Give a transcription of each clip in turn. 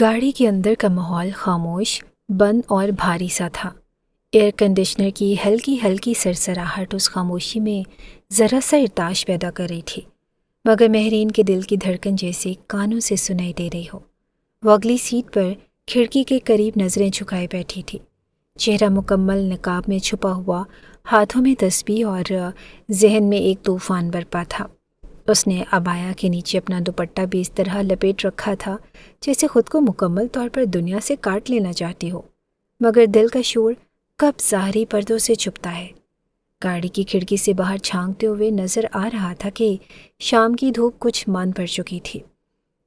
گاڑی کے اندر کا ماحول خاموش، بند اور بھاری سا تھا۔ ایئر کنڈیشنر کی ہلکی ہلکی سرسراہٹ اس خاموشی میں ذرا سا ارتعاش پیدا کر رہی تھی، مگر مہرین کے دل کی دھڑکن جیسے کانوں سے سنائی دے رہی ہو۔ وہ اگلی سیٹ پر کھڑکی کے قریب نظریں جھکائے بیٹھی تھی، چہرہ مکمل نقاب میں چھپا ہوا، ہاتھوں میں تسبیح اور ذہن میں ایک طوفان برپا تھا۔ اس نے عبایا کے نیچے اپنا دوپٹہ بھی اس طرح لپیٹ رکھا تھا جیسے خود کو مکمل طور پر دنیا سے کاٹ لینا چاہتی ہو، مگر دل کا شور کب ظاہری پردوں سے چھپتا ہے۔ گاڑی کی کھڑکی سے باہر جھانکتے ہوئے نظر آ رہا تھا کہ شام کی دھوپ کچھ مان پڑ چکی تھی۔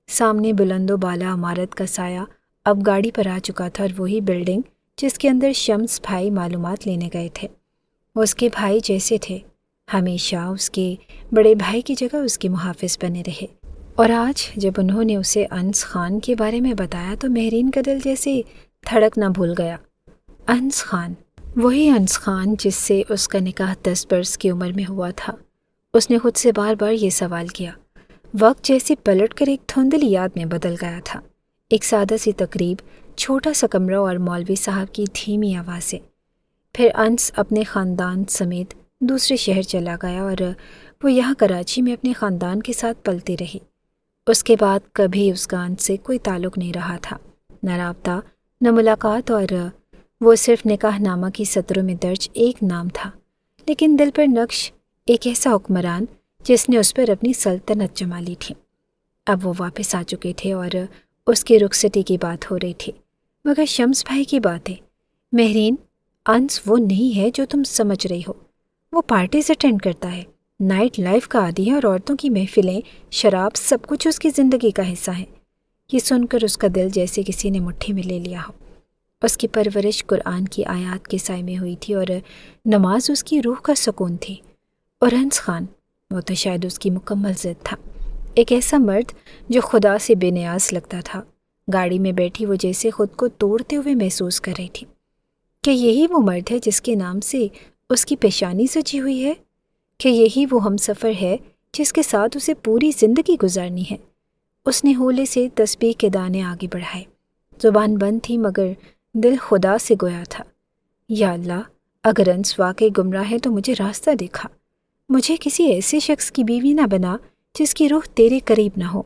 سامنے بلند و بالا عمارت کا سایہ اب گاڑی پر آ چکا تھا، اور وہی بلڈنگ جس کے اندر شمس بھائی معلومات لینے گئے تھے۔ وہ اس کے بھائی جیسے تھے، ہمیشہ اس کے بڑے بھائی کی جگہ اس کے محافظ بنے رہے، اور آج جب انہوں نے اسے انس خان کے بارے میں بتایا تو مہرین کا دل جیسے دھڑکنا بھول گیا۔ انس خان، وہی انس خان جس سے اس کا نکاح 10 برس کی عمر میں ہوا تھا۔ اس نے خود سے بار بار یہ سوال کیا۔ وقت جیسے پلٹ کر ایک دھندلی یاد میں بدل گیا تھا۔ ایک سادہ سی تقریب، چھوٹا سا کمرہ اور مولوی صاحب کی دھیمی آوازیں۔ پھر انس اپنے خاندان سمیت دوسرے شہر چلا گیا، اور وہ یہاں کراچی میں اپنے خاندان کے ساتھ پلتی رہی۔ اس کے بعد کبھی اس کا انس سے کوئی تعلق نہیں رہا تھا، نہ رابطہ، نہ ملاقات، اور وہ صرف نکاح نامہ کی سطروں میں درج ایک نام تھا، لیکن دل پر نقش ایک ایسا حکمران جس نے اس پر اپنی سلطنت جما لی تھی۔ اب وہ واپس آ چکے تھے اور اس کی رخصتی کی بات ہو رہی تھی، مگر شمس بھائی کی باتیں، مہرین، انس وہ نہیں ہے جو تم سمجھ رہی ہو۔ وہ پارٹیز اٹینڈ کرتا ہے، نائٹ لائف کا عادی ہے، اور عورتوں کی محفلیں، شراب، سب کچھ اس کی زندگی کا حصہ ہے۔ یہ سن کر اس کا دل جیسے کسی نے مٹھی میں لے لیا ہو۔ اس کی پرورش قرآن کی آیات کے سائے میں ہوئی تھی، اور نماز اس کی روح کا سکون تھی۔ اور انس خان، وہ تو شاید اس کی مکمل ضد تھا، ایک ایسا مرد جو خدا سے بے نیاز لگتا تھا۔ گاڑی میں بیٹھی وہ جیسے خود کو توڑتے ہوئے محسوس کر رہی تھی۔ کہ یہی وہ مرد ہے جس کے نام سے اس کی پیشانی سجی ہوئی ہے؟ کہ یہی وہ ہم سفر ہے جس کے ساتھ اسے پوری زندگی گزارنی ہے؟ اس نے ہولے سے تسبیح کے دانے آگے بڑھائے، زبان بند تھی مگر دل خدا سے گویا تھا۔ یا اللہ، اگر انس واقعی گمراہ ہے تو مجھے راستہ دکھا، مجھے کسی ایسے شخص کی بیوی نہ بنا جس کی روح تیرے قریب نہ ہو۔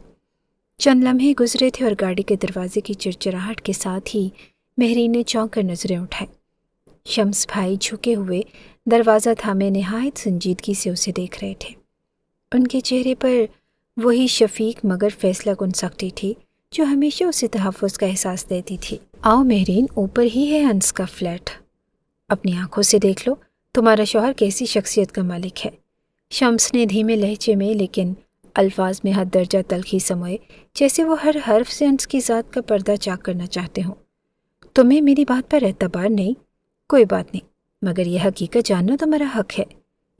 چند لمحے گزرے تھے اور گاڑی کے دروازے کی چرچراہٹ کے ساتھ ہی مہرین نے چونک کر نظریں اٹھائیں۔ شمس بھائی جھکے ہوئے دروازہ تھامے نہایت سنجیدگی سے اسے دیکھ رہے تھے۔ ان کے چہرے پر وہی شفیق مگر فیصلہ کن سختی تھی جو ہمیشہ اسے تحفظ کا احساس دیتی تھی۔ آؤ مہرین، اوپر ہی ہے انس کا فلیٹ، اپنی آنکھوں سے دیکھ لو تمہارا شوہر کیسی شخصیت کا مالک ہے۔ شمس نے دھیمے لہجے میں لیکن الفاظ میں حد درجہ تلخی سموئے، جیسے وہ ہر حرف سے انس کی ذات کا پردہ چاک کرنا چاہتے ہوں۔ تمہیں میری بات پر اعتبار نہیں؟ کوئی بات نہیں، مگر یہ حقیقت جاننا تمہارا حق ہے۔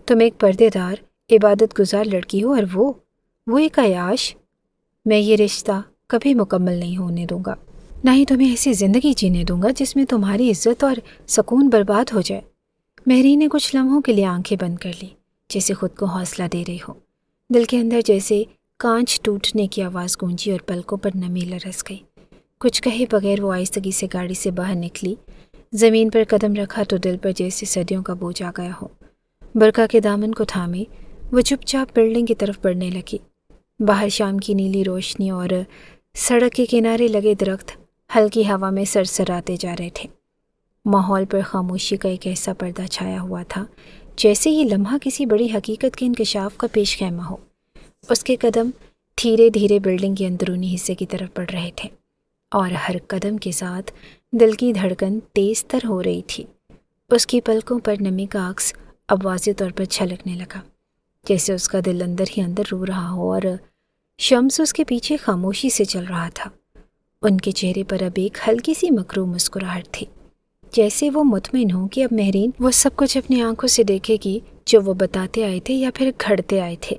تم ایک پردے دار، عبادت گزار لڑکی ہو، اور وہ ایک عیاش۔ میں یہ رشتہ کبھی مکمل نہیں ہونے دوں گا، نہ ہی تمہیں ایسی زندگی جینے دوں گا جس میں تمہاری عزت اور سکون برباد ہو جائے۔ مہری نے کچھ لمحوں کے لیے آنکھیں بند کر لی، جیسے خود کو حوصلہ دے رہی ہو۔ دل کے اندر جیسے کانچ ٹوٹنے کی آواز گونجی اور پلکوں پر نمی لرز گئی۔ کچھ کہے بغیر وہ آہستگی سے گاڑی سے باہر نکلی۔ زمین پر قدم رکھا تو دل پر جیسے صدیوں کا بوجھ آ گیا ہو۔ برقع کے دامن کو تھامے وہ چپ چاپ بلڈنگ کی طرف بڑھنے لگی۔ باہر شام کی نیلی روشنی اور سڑک کے کنارے لگے درخت ہلکی ہوا میں سرسراتے جا رہے تھے۔ ماحول پر خاموشی کا ایک ایسا پردہ چھایا ہوا تھا جیسے یہ لمحہ کسی بڑی حقیقت کے انکشاف کا پیش خیمہ ہو۔ اس کے قدم دھیرے دھیرے بلڈنگ کے اندرونی حصے کی طرف بڑھ رہے تھے، اور ہر قدم کے ساتھ دل کی دھڑکن تیز تر ہو رہی تھی۔ اس کی پلکوں پر نمی کا عکس اب واضح طور پر چھلکنے لگا، جیسے اس کا دل اندر ہی اندر رو رہا ہو، اور شمس اس کے پیچھے خاموشی سے چل رہا تھا۔ ان کے چہرے پر اب ایک ہلکی سی مکروہ مسکراہٹ تھی، جیسے وہ مطمئن ہوں کہ اب مہرین وہ سب کچھ اپنی آنکھوں سے دیکھے گی جو وہ بتاتے آئے تھے یا پھر گھڑتے آئے تھے۔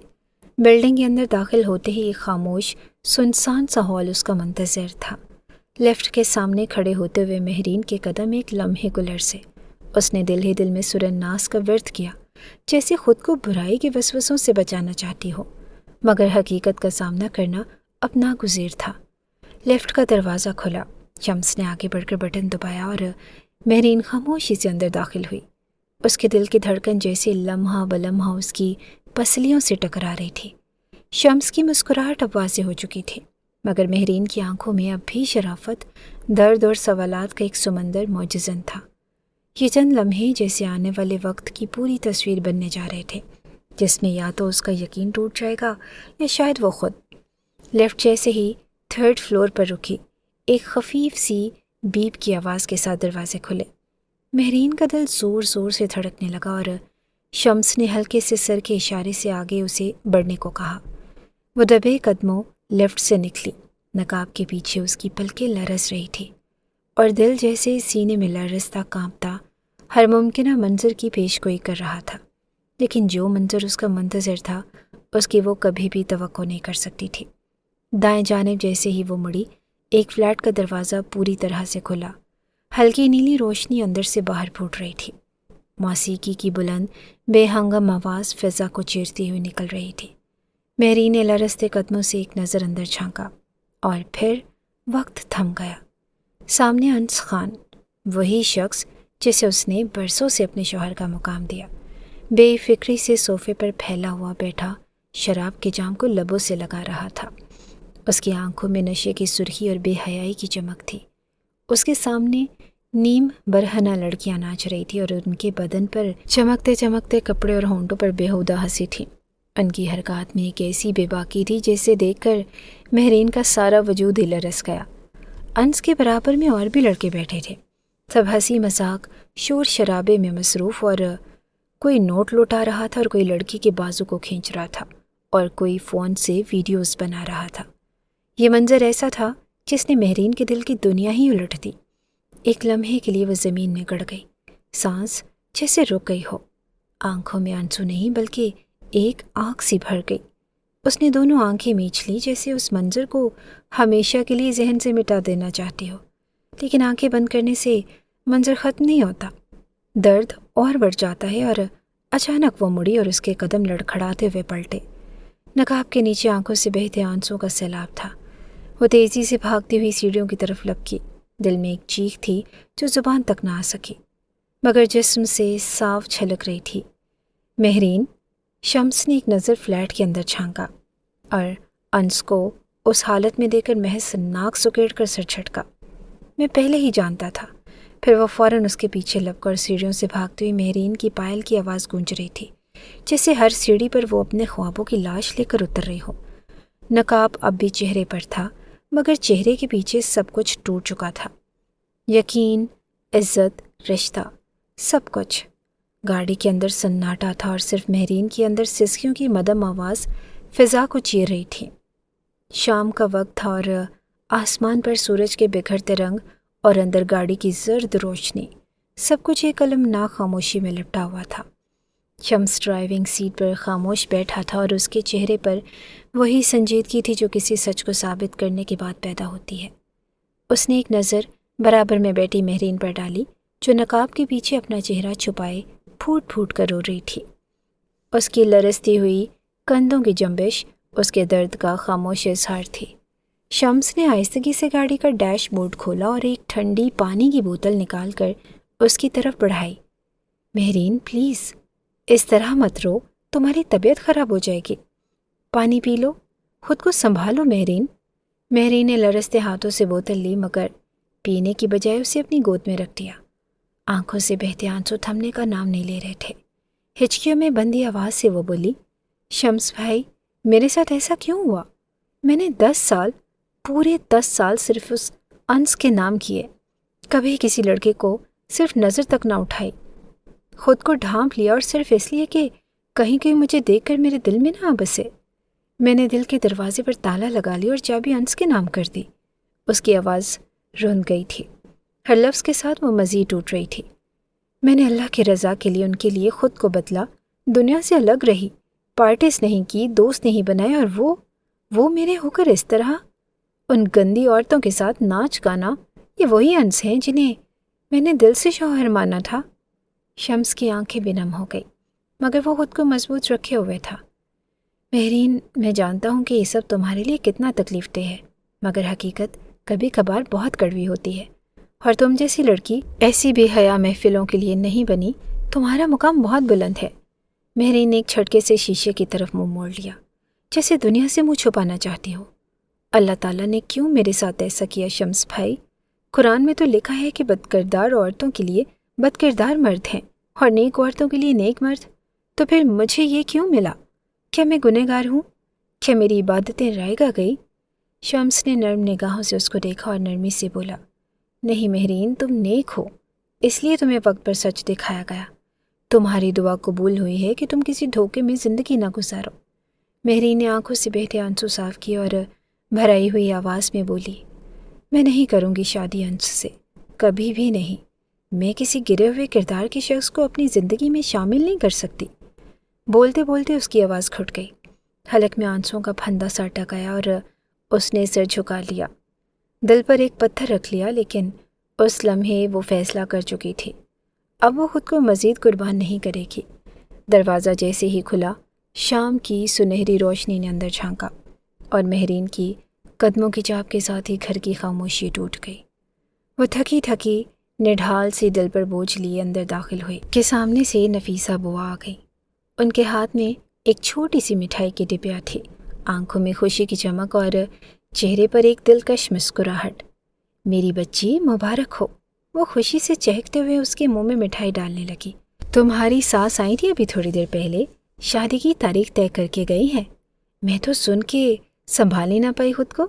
بلڈنگ کے اندر داخل ہوتے ہی ایک خاموش، سنسان سا ہال اس کا منتظر تھا۔ لیفٹ کے سامنے کھڑے ہوتے ہوئے مہرین کے قدم ایک لمحے کو لرزے۔ اس نے دل ہی دل میں سورہ الناس کا ورد کیا، جیسے خود کو برائی کے وسوسوں سے بچانا چاہتی ہو، مگر حقیقت کا سامنا کرنا اب ناگزیر تھا۔ لفٹ کا دروازہ کھلا، شمس نے آگے بڑھ کر بٹن دبایا اور مہرین خاموشی سے اندر داخل ہوئی۔ اس کے دل کی دھڑکن جیسے لمحہ بلمحہ اس کی پسلیوں سے ٹکرا رہی تھی۔ شمس کی مسکراہٹ اب واضح ہو چکی تھی، مگر مہرین کی آنکھوں میں اب بھی شرافت، درد اور سوالات کا ایک سمندر موجزن تھا۔ یہ چند لمحے جیسے آنے والے وقت کی پوری تصویر بننے جا رہے تھے، جس میں یا تو اس کا یقین ٹوٹ جائے گا یا شاید وہ خود۔ لفٹ جیسے ہی 3rd فلور پر رکی، ایک خفیف سی بیپ کی آواز کے ساتھ دروازے کھلے۔ مہرین کا دل زور زور سے دھڑکنے لگا اور شمس نے ہلکے سے سر کے اشارے سے آگے اسے بڑھنے کو کہا۔ وہ دبے قدموں لفٹ سے نکلی، نقاب کے پیچھے اس کی پلکیں لرز رہی تھی اور دل جیسے سینے میں لرزتا کانپتا ہر ممکنہ منظر کی پیش گوئی کر رہا تھا، لیکن جو منظر اس کا منتظر تھا اس کی وہ کبھی بھی توقع نہیں کر سکتی تھی۔ دائیں جانب جیسے ہی وہ مڑی، ایک فلیٹ کا دروازہ پوری طرح سے کھلا۔ ہلکی نیلی روشنی اندر سے باہر پھوٹ رہی تھی، موسیقی کی بلند بے ہنگم آواز فضا کو چیرتی ہوئی نکل رہی تھی۔ مہرین نے لرزتے قدموں سے ایک نظر اندر جھانکا اور پھر وقت تھم گیا۔ سامنے انس خان، وہی شخص جسے اس نے برسوں سے اپنے شوہر کا مقام دیا، بے فکری سے صوفے پر پھیلا ہوا بیٹھا شراب کے جام کو لبوں سے لگا رہا تھا۔ اس کی آنکھوں میں نشے کی سرخی اور بے حیائی کی چمک تھی۔ اس کے سامنے نیم برہنہ لڑکیاں ناچ رہی تھی اور ان کے بدن پر چمکتے چمکتے کپڑے اور ہونٹوں پر بےہودہ ہنسی تھی۔ ان کی حرکات میں ایک ایسی بے باکی تھی جسے دیکھ کر مہرین کا سارا وجود ہی لرز گیا۔ انس کے برابر میں اور بھی لڑکے بیٹھے تھے، سب ہنسی مذاق شور شرابے میں مصروف، اور کوئی نوٹ لوٹا رہا تھا اور کوئی لڑکی کے بازو کو کھینچ رہا تھا اور کوئی فون سے ویڈیوز بنا رہا تھا۔ یہ منظر ایسا تھا جس نے مہرین کے دل کی دنیا ہی الٹ دی۔ ایک لمحے کے لیے وہ زمین میں گڑ گئی، سانس جیسے رک گئی ہو، آنکھوں میں آنسو نہیں بلکہ ایک آنکھ سی بھر گئی۔ اس نے دونوں آنکھیں میچ لی جیسے اس منظر کو ہمیشہ کے لیے ذہن سے مٹا دینا چاہتی ہو، لیکن آنکھیں بند کرنے سے منظر ختم نہیں ہوتا، درد اور بڑھ جاتا ہے۔ اور اچانک وہ مڑی اور اس کے قدم لڑکھڑاتے ہوئے پلٹے۔ نقاب کے نیچے آنکھوں سے بہتے آنسوں کا سیلاب تھا۔ وہ تیزی سے بھاگتی ہوئی سیڑھیوں کی طرف لپکی، دل میں ایک چیخ تھی جو زبان تک نہ آ سکی مگر جسم سے صاف چھلک رہی تھی۔ مہرین! شمس نے ایک نظر فلیٹ کے اندر جھانکا اور انس کو اس حالت میں دیکھ کر محض ناک سکیڑ کر سر جھٹکا۔ میں پہلے ہی جانتا تھا۔ پھر وہ فوراً اس کے پیچھے لپ کر سیڑھیوں سے بھاگتی ہوئی مہرین کی پائل کی آواز گونج رہی تھی، جیسے ہر سیڑھی پر وہ اپنے خوابوں کی لاش لے کر اتر رہی ہو۔ نقاب اب بھی چہرے پر تھا مگر چہرے کے پیچھے سب کچھ ٹوٹ چکا تھا، یقین، عزت، رشتہ، سب کچھ۔ گاڑی کے اندر سناٹا تھا اور صرف مہرین کے اندر سسکیوں کی مدم آواز فضا کو چیر رہی تھی۔ شام کا وقت تھا اور آسمان پر سورج کے بکھرتے رنگ اور اندر گاڑی کی زرد روشنی، سب کچھ ایک المناک خاموشی میں لپٹا ہوا تھا۔ شمس ڈرائیونگ سیٹ پر خاموش بیٹھا تھا اور اس کے چہرے پر وہی سنجیدگی تھی جو کسی سچ کو ثابت کرنے کے بعد پیدا ہوتی ہے۔ اس نے ایک نظر برابر میں بیٹھی مہرین پر ڈالی جو نقاب کے پیچھے اپنا چہرہ چھپائے پھوٹ پھوٹ کر رو رہی تھی۔ اس کی لرزتی ہوئی کندھوں کی جنبش اس کے درد کا خاموش اظہار تھی۔ شمس نے آہستگی سے گاڑی کا ڈیش بورڈ کھولا اور ایک ٹھنڈی پانی کی بوتل نکال کر اس کی طرف بڑھائی۔ مہرین پلیز، اس طرح مت رو، تمہاری طبیعت خراب ہو جائے گی، پانی پی لو، خود کو سنبھالو مہرین۔ مہرین نے لرزتے ہاتھوں سے بوتل لی مگر پینے کی بجائے اسے اپنی گود میں رکھ دیا۔ آنکھوں سے بہتے آنسو تھمنے کا نام نہیں لے رہے تھے۔ ہچکیوں میں بندی آواز سے وہ بولی، شمس بھائی، میرے ساتھ ایسا کیوں ہوا؟ میں نے 10 سال صرف اس انس کے نام کیے، کبھی کسی لڑکے کو صرف نظر تک نہ اٹھائی، خود کو ڈھانپ لیا اور صرف اس لیے کہ کہیں کوئی مجھے دیکھ کر میرے دل میں نہ آ بسے۔ میں نے دل کے دروازے پر تالا لگا لی اور چابی انس کے نام کر دی۔ اس کی آواز رند گئی تھی، ہر لفظ کے ساتھ وہ مزید ٹوٹ رہی تھی۔ میں نے اللہ کی رضا کے لیے ان کے لیے خود کو بدلا، دنیا سے الگ رہی، پارٹیز نہیں کی، دوست نہیں بنائے، اور وہ میرے ہو کر اس طرح ان گندی عورتوں کے ساتھ ناچ گانا، یہ وہی انس ہیں جنہیں میں نے دل سے شوہر مانا تھا۔ شمس کی آنکھیں بے نم ہو گئی مگر وہ خود کو مضبوط رکھے ہوئے تھا۔ مہرین، میں جانتا ہوں کہ یہ سب تمہارے لیے کتنا تکلیف دہ ہے مگر حقیقت کبھی کبھار بہت کڑوی ہوتی ہے، اور تم جیسی لڑکی ایسی بے حیا محفلوں کے لیے نہیں بنی۔ تمہارا مقام بہت بلند ہے۔ مہرین نے ایک جھٹکے سے شیشے کی طرف منہ موڑ لیا، جیسے دنیا سے منہ چھپانا چاہتی ہو۔ اللہ تعالیٰ نے کیوں میرے ساتھ ایسا کیا شمس بھائی؟ قرآن میں تو لکھا ہے کہ بدکردار عورتوں کے لیے بدکردار مرد ہیں اور نیک عورتوں کے لیے نیک مرد، تو پھر مجھے یہ کیوں ملا؟ کیا میں گنہگار ہوں؟ کیا میری عبادتیں رائے گا گئی؟ شمس نے نرم نگاہوں سے اس کو دیکھا اور نرمی سے بولا، نہیں مہرین، تم نیک ہو، اس لیے تمہیں وقت پر سچ دکھایا گیا۔ تمہاری دعا قبول ہوئی ہے کہ تم کسی دھوکے میں زندگی نہ گزارو۔ مہرین نے آنکھوں سے بہتے آنسو صاف کیے اور بھرائی ہوئی آواز میں بولی، میں نہیں کروں گی شادی انس سے، کبھی بھی نہیں۔ میں کسی گرے ہوئے کردار کے شخص کو اپنی زندگی میں شامل نہیں کر سکتی۔ بولتے بولتے اس کی آواز کھٹ گئی، حلق میں آنسوؤں کا پھندا سا اٹک آیا اور اس نے سر جھکا لیا، دل پر ایک پتھر رکھ لیا، لیکن اس لمحے وہ فیصلہ کر چکی تھی، اب وہ خود کو مزید قربان نہیں کرے گی۔ دروازہ جیسے ہی کھلا، شام کی سنہری روشنی نے اندر جھانکا اور مہرین کی قدموں کی چاپ کے ساتھ ہی گھر کی خاموشی ٹوٹ گئی۔ وہ تھکی تھکی نڈھال سی دل پر بوجھ لیے اندر داخل ہوئی کہ سامنے سے نفیسہ بوا آ گئی۔ ان کے ہاتھ میں ایک چھوٹی سی مٹھائی کی ڈبیا تھی، آنکھوں میں خوشی کی چمک اور چہرے پر ایک دلکش مسکراہٹ۔ میری بچی مبارک ہو، وہ خوشی سے چہکتے ہوئے اس کے منہ میں مٹھائی ڈالنے لگی۔ تمہاری ساس آئی تھی ابھی تھوڑی دیر پہلے، شادی کی تاریخ طے کر کے گئی ہیں۔ میں تو سن کے سنبھال ہی نہ پائی خود کو۔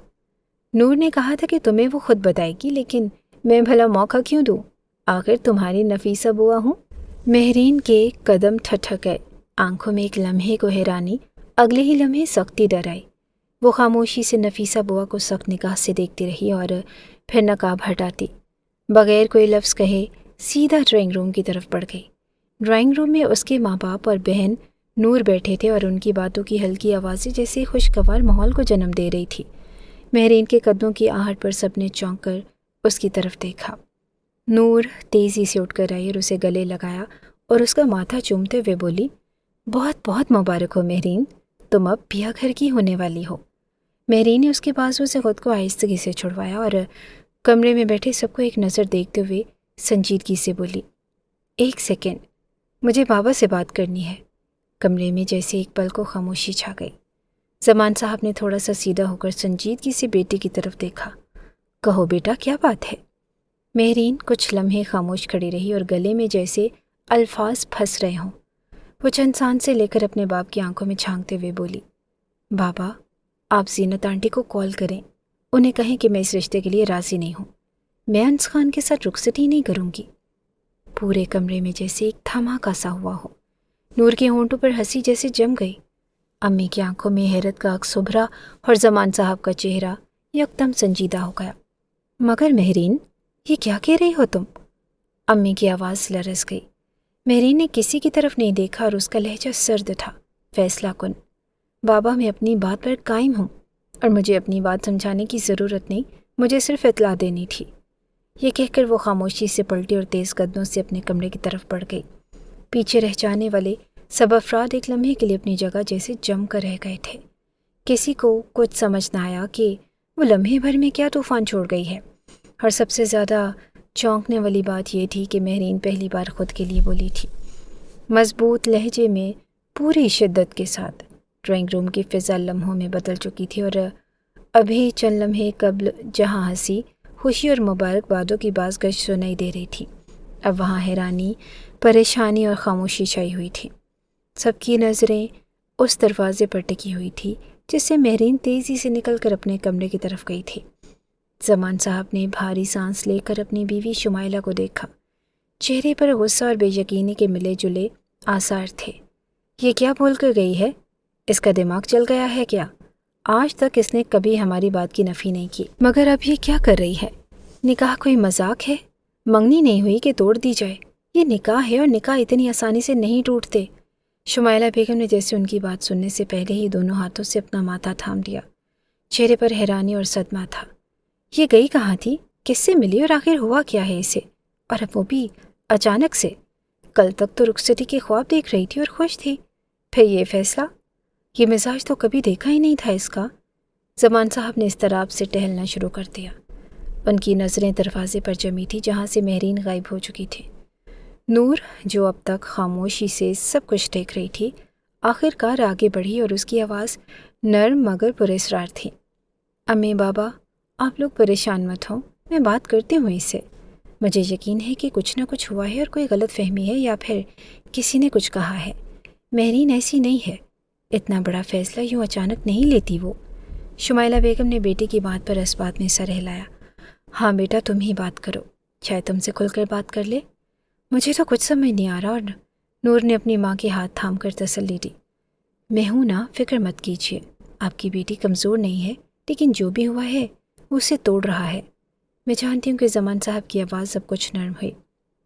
نور نے کہا تھا کہ تمہیں وہ خود بتائے گی، لیکن میں بھلا موقع کیوں دوں؟ آخر تمہاری نفیسہ بوا ہوں۔ مہرین کے قدم ٹھٹک گئے، آنکھوں میں ایک لمحے کو حیرانی، اگلے ہی لمحے سختی ڈر آئی۔ وہ خاموشی سے نفیسہ بوا کو سخت نگاہ سے دیکھتی رہی اور پھر نقاب ہٹاتی بغیر کوئی لفظ کہے سیدھا ڈرائنگ روم کی طرف بڑھ گئی۔ ڈرائنگ روم میں اس کے ماں باپ اور بہن نور بیٹھے تھے اور ان کی باتوں کی ہلکی آوازیں جیسے خوشگوار ماحول کو جنم دے رہی تھی۔ مہرین کے قدموں کی آہٹ پر سب نے چونک کر اس کی طرف دیکھا۔ نور تیزی سے اٹھ کر آئی اور اسے گلے لگایا اور اس کا ماتھا چومتے ہوئے بولی، بہت بہت مبارک ہو مہرین، تم اب پیا گھر کی ہونے والی ہو۔ مہرین نے اس کے بازو سے خود کو آہستگی سے چھڑوایا اور کمرے میں بیٹھے سب کو ایک نظر دیکھتے ہوئے سنجیدگی سے بولی، ایک سیکنڈ، مجھے بابا سے بات کرنی ہے۔ کمرے میں جیسے ایک پل کو خاموشی چھا گئی۔ زمان صاحب نے تھوڑا سا سیدھا ہو کر سنجیدگی سے بیٹی کی طرف دیکھا۔ کہو بیٹا، کیا بات ہے؟ مہرین کچھ لمحے خاموش کھڑی رہی اور گلے میں جیسے الفاظ پھنس رہے ہوں۔ وہ چند سانسیں لے کر اپنے باپ کی آنکھوں میں جھانکتے ہوئے بولی، بابا، آپ زینت آنٹی کو کال کریں، انہیں کہیں کہ میں اس رشتے کے لیے راضی نہیں ہوں، میں انس خان کے ساتھ رخصتی نہیں کروں گی۔ پورے کمرے میں جیسے ایک دھماکہ سا ہوا ہو۔ نور کے ہونٹوں پر ہنسی جیسے جم گئی، امی کی آنکھوں میں حیرت کا عکس ابھرا اور زمان صاحب کا چہرہ یکدم سنجیدہ ہو گیا۔ مگر مہرین، یہ کیا کہہ رہی ہو تم؟ امی کی آواز لرز گئی۔ مہرین نے کسی کی طرف نہیں دیکھا اور اس کا لہجہ سرد تھا، فیصلہ کن۔ بابا، میں اپنی بات پر قائم ہوں اور مجھے اپنی بات سمجھانے کی ضرورت نہیں، مجھے صرف اطلاع دینی تھی۔ یہ کہہ کر وہ خاموشی سے پلٹی اور تیز قدموں سے اپنے کمرے کی طرف بڑھ گئی۔ پیچھے رہ جانے والے سب افراد ایک لمحے کے لیے اپنی جگہ جیسے جم کر رہ گئے تھے۔ کسی کو کچھ سمجھ نہ آیا کہ وہ لمحے بھر میں کیا طوفان چھوڑ گئی ہے، اور سب سے زیادہ چونکنے والی بات یہ تھی کہ مہرین پہلی بار خود کے لیے بولی تھی، مضبوط لہجے میں، پوری شدت کے ساتھ۔ ڈرائنگ روم کی فضا لمحوں میں بدل چکی تھی اور ابھی چند لمحے قبل جہاں ہنسی، خوشی اور مبارکبادوں کی باز گشت سنائی دے رہی تھی، اب وہاں حیرانی، پریشانی اور خاموشی چھائی ہوئی تھی۔ سب کی نظریں اس دروازے پر ٹکی ہوئی تھی جس سے مہرین تیزی سے نکل کر اپنے کمرے کی طرف گئی تھی۔ زمان صاحب نے بھاری سانس لے کر اپنی بیوی شمائلہ کو دیکھا۔ چہرے پر غصہ اور بے یقینی کے ملے جلے آثار تھے۔ یہ کیا بول کر گئی ہے؟ اس کا دماغ چل گیا ہے کیا؟ آج تک اس نے کبھی ہماری بات کی نفی نہیں کی، مگر اب یہ کیا کر رہی ہے؟ نکاح کوئی مذاق ہے؟ منگنی نہیں ہوئی کہ توڑ دی جائے؟ یہ نکاح ہے اور نکاح اتنی آسانی سے نہیں ٹوٹتے۔ شمائلہ بیگم نے جیسے ان کی بات سننے سے پہلے ہی دونوں ہاتھوں سے اپنا ماتھا تھام لیا۔ چہرے پر حیرانی اور صدمہ تھا۔ یہ گئی کہاں تھی؟ کس سے ملی اور آخر ہوا کیا ہے اسے؟ اور اب وہ بھی اچانک سے؟ کل تک تو رخصتی کے خواب دیکھ رہی تھی اور خوش تھی، پھر یہ فیصلہ؟ یہ مزاج تو کبھی دیکھا ہی نہیں تھا اس کا۔ زمان صاحب نے اضطراب سے ٹہلنا شروع کر دیا۔ ان کی نظریں دروازے پر جمی تھی جہاں سے مہرین غائب ہو چکی تھی۔ نور، جو اب تک خاموشی سے سب کچھ دیکھ رہی تھی، آخر کار آگے بڑھی اور اس کی آواز نرم مگر پراسرار تھی۔ امی بابا، آپ لوگ پریشان مت ہوں، میں بات کرتی ہوں اس سے۔ مجھے یقین ہے کہ کچھ نہ کچھ ہوا ہے اور کوئی غلط فہمی ہے یا پھر کسی نے کچھ کہا ہے۔ مہرین ایسی نہیں ہے، اتنا بڑا فیصلہ یوں اچانک نہیں لیتی وہ۔ شمائلہ بیگم نے بیٹی کی بات پر اس بات میں سر ہلایا۔ ہاں بیٹا، تم ہی بات کرو، شاید تم سے کھل کر بات کر لے۔ مجھے تو کچھ سمجھ نہیں آ رہا۔ اور نور نے اپنی ماں کے ہاتھ تھام کر تسلی دی۔ میں ہوں نا، فکر مت کیجیے، آپ کی بیٹی کمزور نہیں ہے، لیکن جو بھی ہوا ہے وہ اسے توڑ رہا ہے۔ میں جانتی ہوں کہ زمان صاحب کی آواز سب کچھ نرم ہوئی،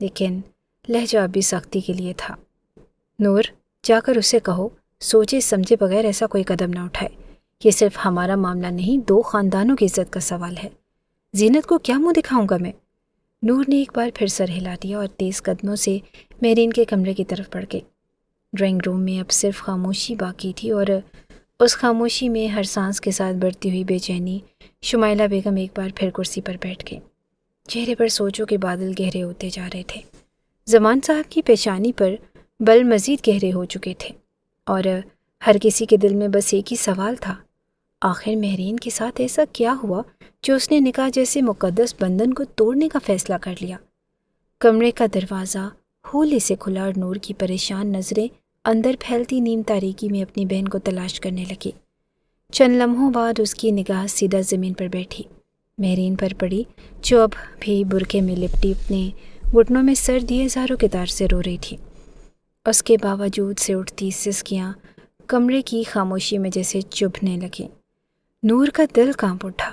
لیکن لہجہ اب بھی سختی کے لیے تھا۔ نور، جا کر اسے کہو سوچے سمجھے بغیر ایسا کوئی قدم نہ اٹھائے۔ یہ صرف ہمارا معاملہ نہیں، 2 خاندانوں کی عزت کا سوال ہے۔ زینت کو کیا منہ دکھاؤں گا میں؟ نور نے ایک بار پھر سر ہلا دیا اور تیز قدموں سے مہرین کے کمرے کی طرف بڑھ گئی۔ ڈرائنگ روم میں اب صرف خاموشی باقی تھی اور اس خاموشی میں ہر سانس کے ساتھ بڑھتی ہوئی بے چینی۔ شمائلہ بیگم ایک بار پھر کرسی پر بیٹھ گئی۔ چہرے پر سوچوں کے بادل گہرے ہوتے جا رہے تھے۔ زمان صاحب کی پیشانی پر بل مزید گہرے ہو چکے تھے اور ہر کسی کے دل میں بس ایک ہی سوال تھا، آخر مہرین کے ساتھ ایسا کیا ہوا جو اس نے نکاح جیسے مقدس بندھن کو توڑنے کا فیصلہ کر لیا؟ کمرے کا دروازہ ہولے سے کھلا اور نور کی پریشان نظریں اندر پھیلتی نیم تاریکی میں اپنی بہن کو تلاش کرنے لگی۔ چند لمحوں بعد اس کی نگاہ سیدھا زمین پر بیٹھی مہرین پر پڑی، جو اب بھی برقعے میں لپٹی اپنے گھٹنوں میں سر دیے زاروں کے تار سے رو رہی تھی۔ اس کے باوجود سے اٹھتی سسکیاں کمرے کی خاموشی میں جیسے چبھنے لگیں۔ نور کا دل کانپ اٹھا۔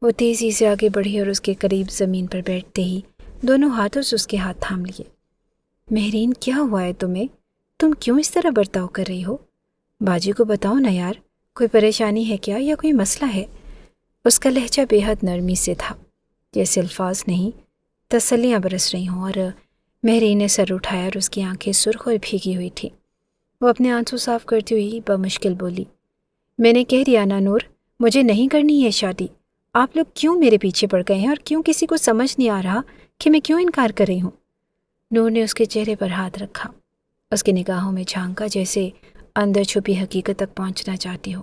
وہ تیزی سے آگے بڑھی اور اس کے قریب زمین پر بیٹھتے ہی دونوں ہاتھوں سے اس کے ہاتھ تھام لیے۔ مہرین، کیا ہوا ہے تمہیں؟ تم کیوں اس طرح برتاؤ کر رہی ہو؟ باجی کو بتاؤ نا یار، کوئی پریشانی ہے کیا یا کوئی مسئلہ ہے؟ اس کا لہجہ بے حد نرمی سے تھا، جیسے الفاظ نہیں تسلیاں برس رہی ہوں۔ اور مہرین نے سر اٹھایا اور اس کی آنکھیں سرخ اور بھیگی ہوئی تھیں۔ وہ اپنے آنسو صاف کرتی ہوئی بمشکل بولی، میں نے کہہ دیا نا نور، مجھے نہیں کرنی یہ شادی۔ آپ لوگ کیوں میرے پیچھے پڑ گئے ہیں اور کیوں کسی کو سمجھ نہیں آ رہا کہ میں کیوں انکار کر رہی ہوں؟ نور نے اس کے چہرے پر ہاتھ رکھا، اس کی نگاہوں میں جھانکا جیسے اندر چھپی حقیقت تک پہنچنا چاہتی ہو۔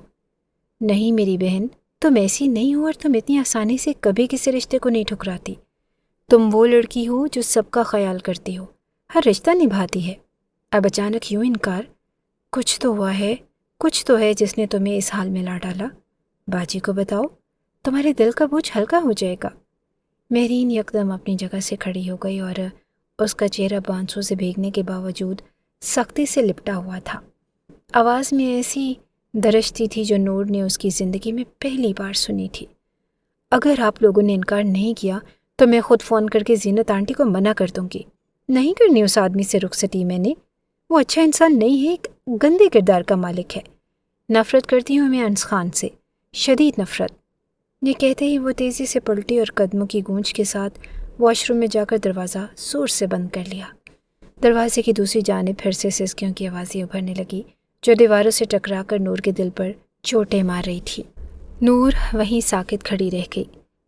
نہیں میری بہن، تم ایسی نہیں ہو اور تم اتنی آسانی سے کبھی کسی رشتے کو نہیں ٹھکراتی۔ تم وہ لڑکی ہو جو سب کا خیال کرتی ہو، ہر رشتہ نبھاتی ہے۔ اب اچانک یوں انکار؟ کچھ تو ہوا ہے، کچھ تو ہے جس نے تمہیں اس حال میں لا ڈالا۔ باجی کو بتاؤ، تمہارے دل کا بوجھ ہلکا ہو جائے گا۔ مہرین یکدم اپنی جگہ سے کھڑی ہو گئی اور اس کا چہرہ بانسوں سے بھیگنے کے باوجود سختی سے لپٹا ہوا تھا۔ آواز میں ایسی درشتی تھی جو نور نے اس کی زندگی میں پہلی بار سنی تھی۔ اگر آپ لوگوں نے انکار نہیں کیا تو میں خود فون کر کے زینت آنٹی کو منع کر دوں گی۔ نہیں کرنی اس آدمی سے رخصتی میں نے، وہ اچھا انسان نہیں ہے، ایک گندے کردار کا مالک ہے۔ نفرت کرتی ہوں میں انس خان سے، شدید نفرت۔ یہ کہتے ہی وہ تیزی سے پلٹی اور قدموں کی گونج کے ساتھ واش روم میں جا کر دروازہ زور سے بند کر لیا۔ دروازے کی دوسری جانب پھر سے سسکیوں کی آوازیں ابھرنے لگی جو دیواروں سے ٹکرا کر نور کے دل پر چوٹیں مار رہی تھی۔ نور وہیں ساکت کھڑی رہ گئی۔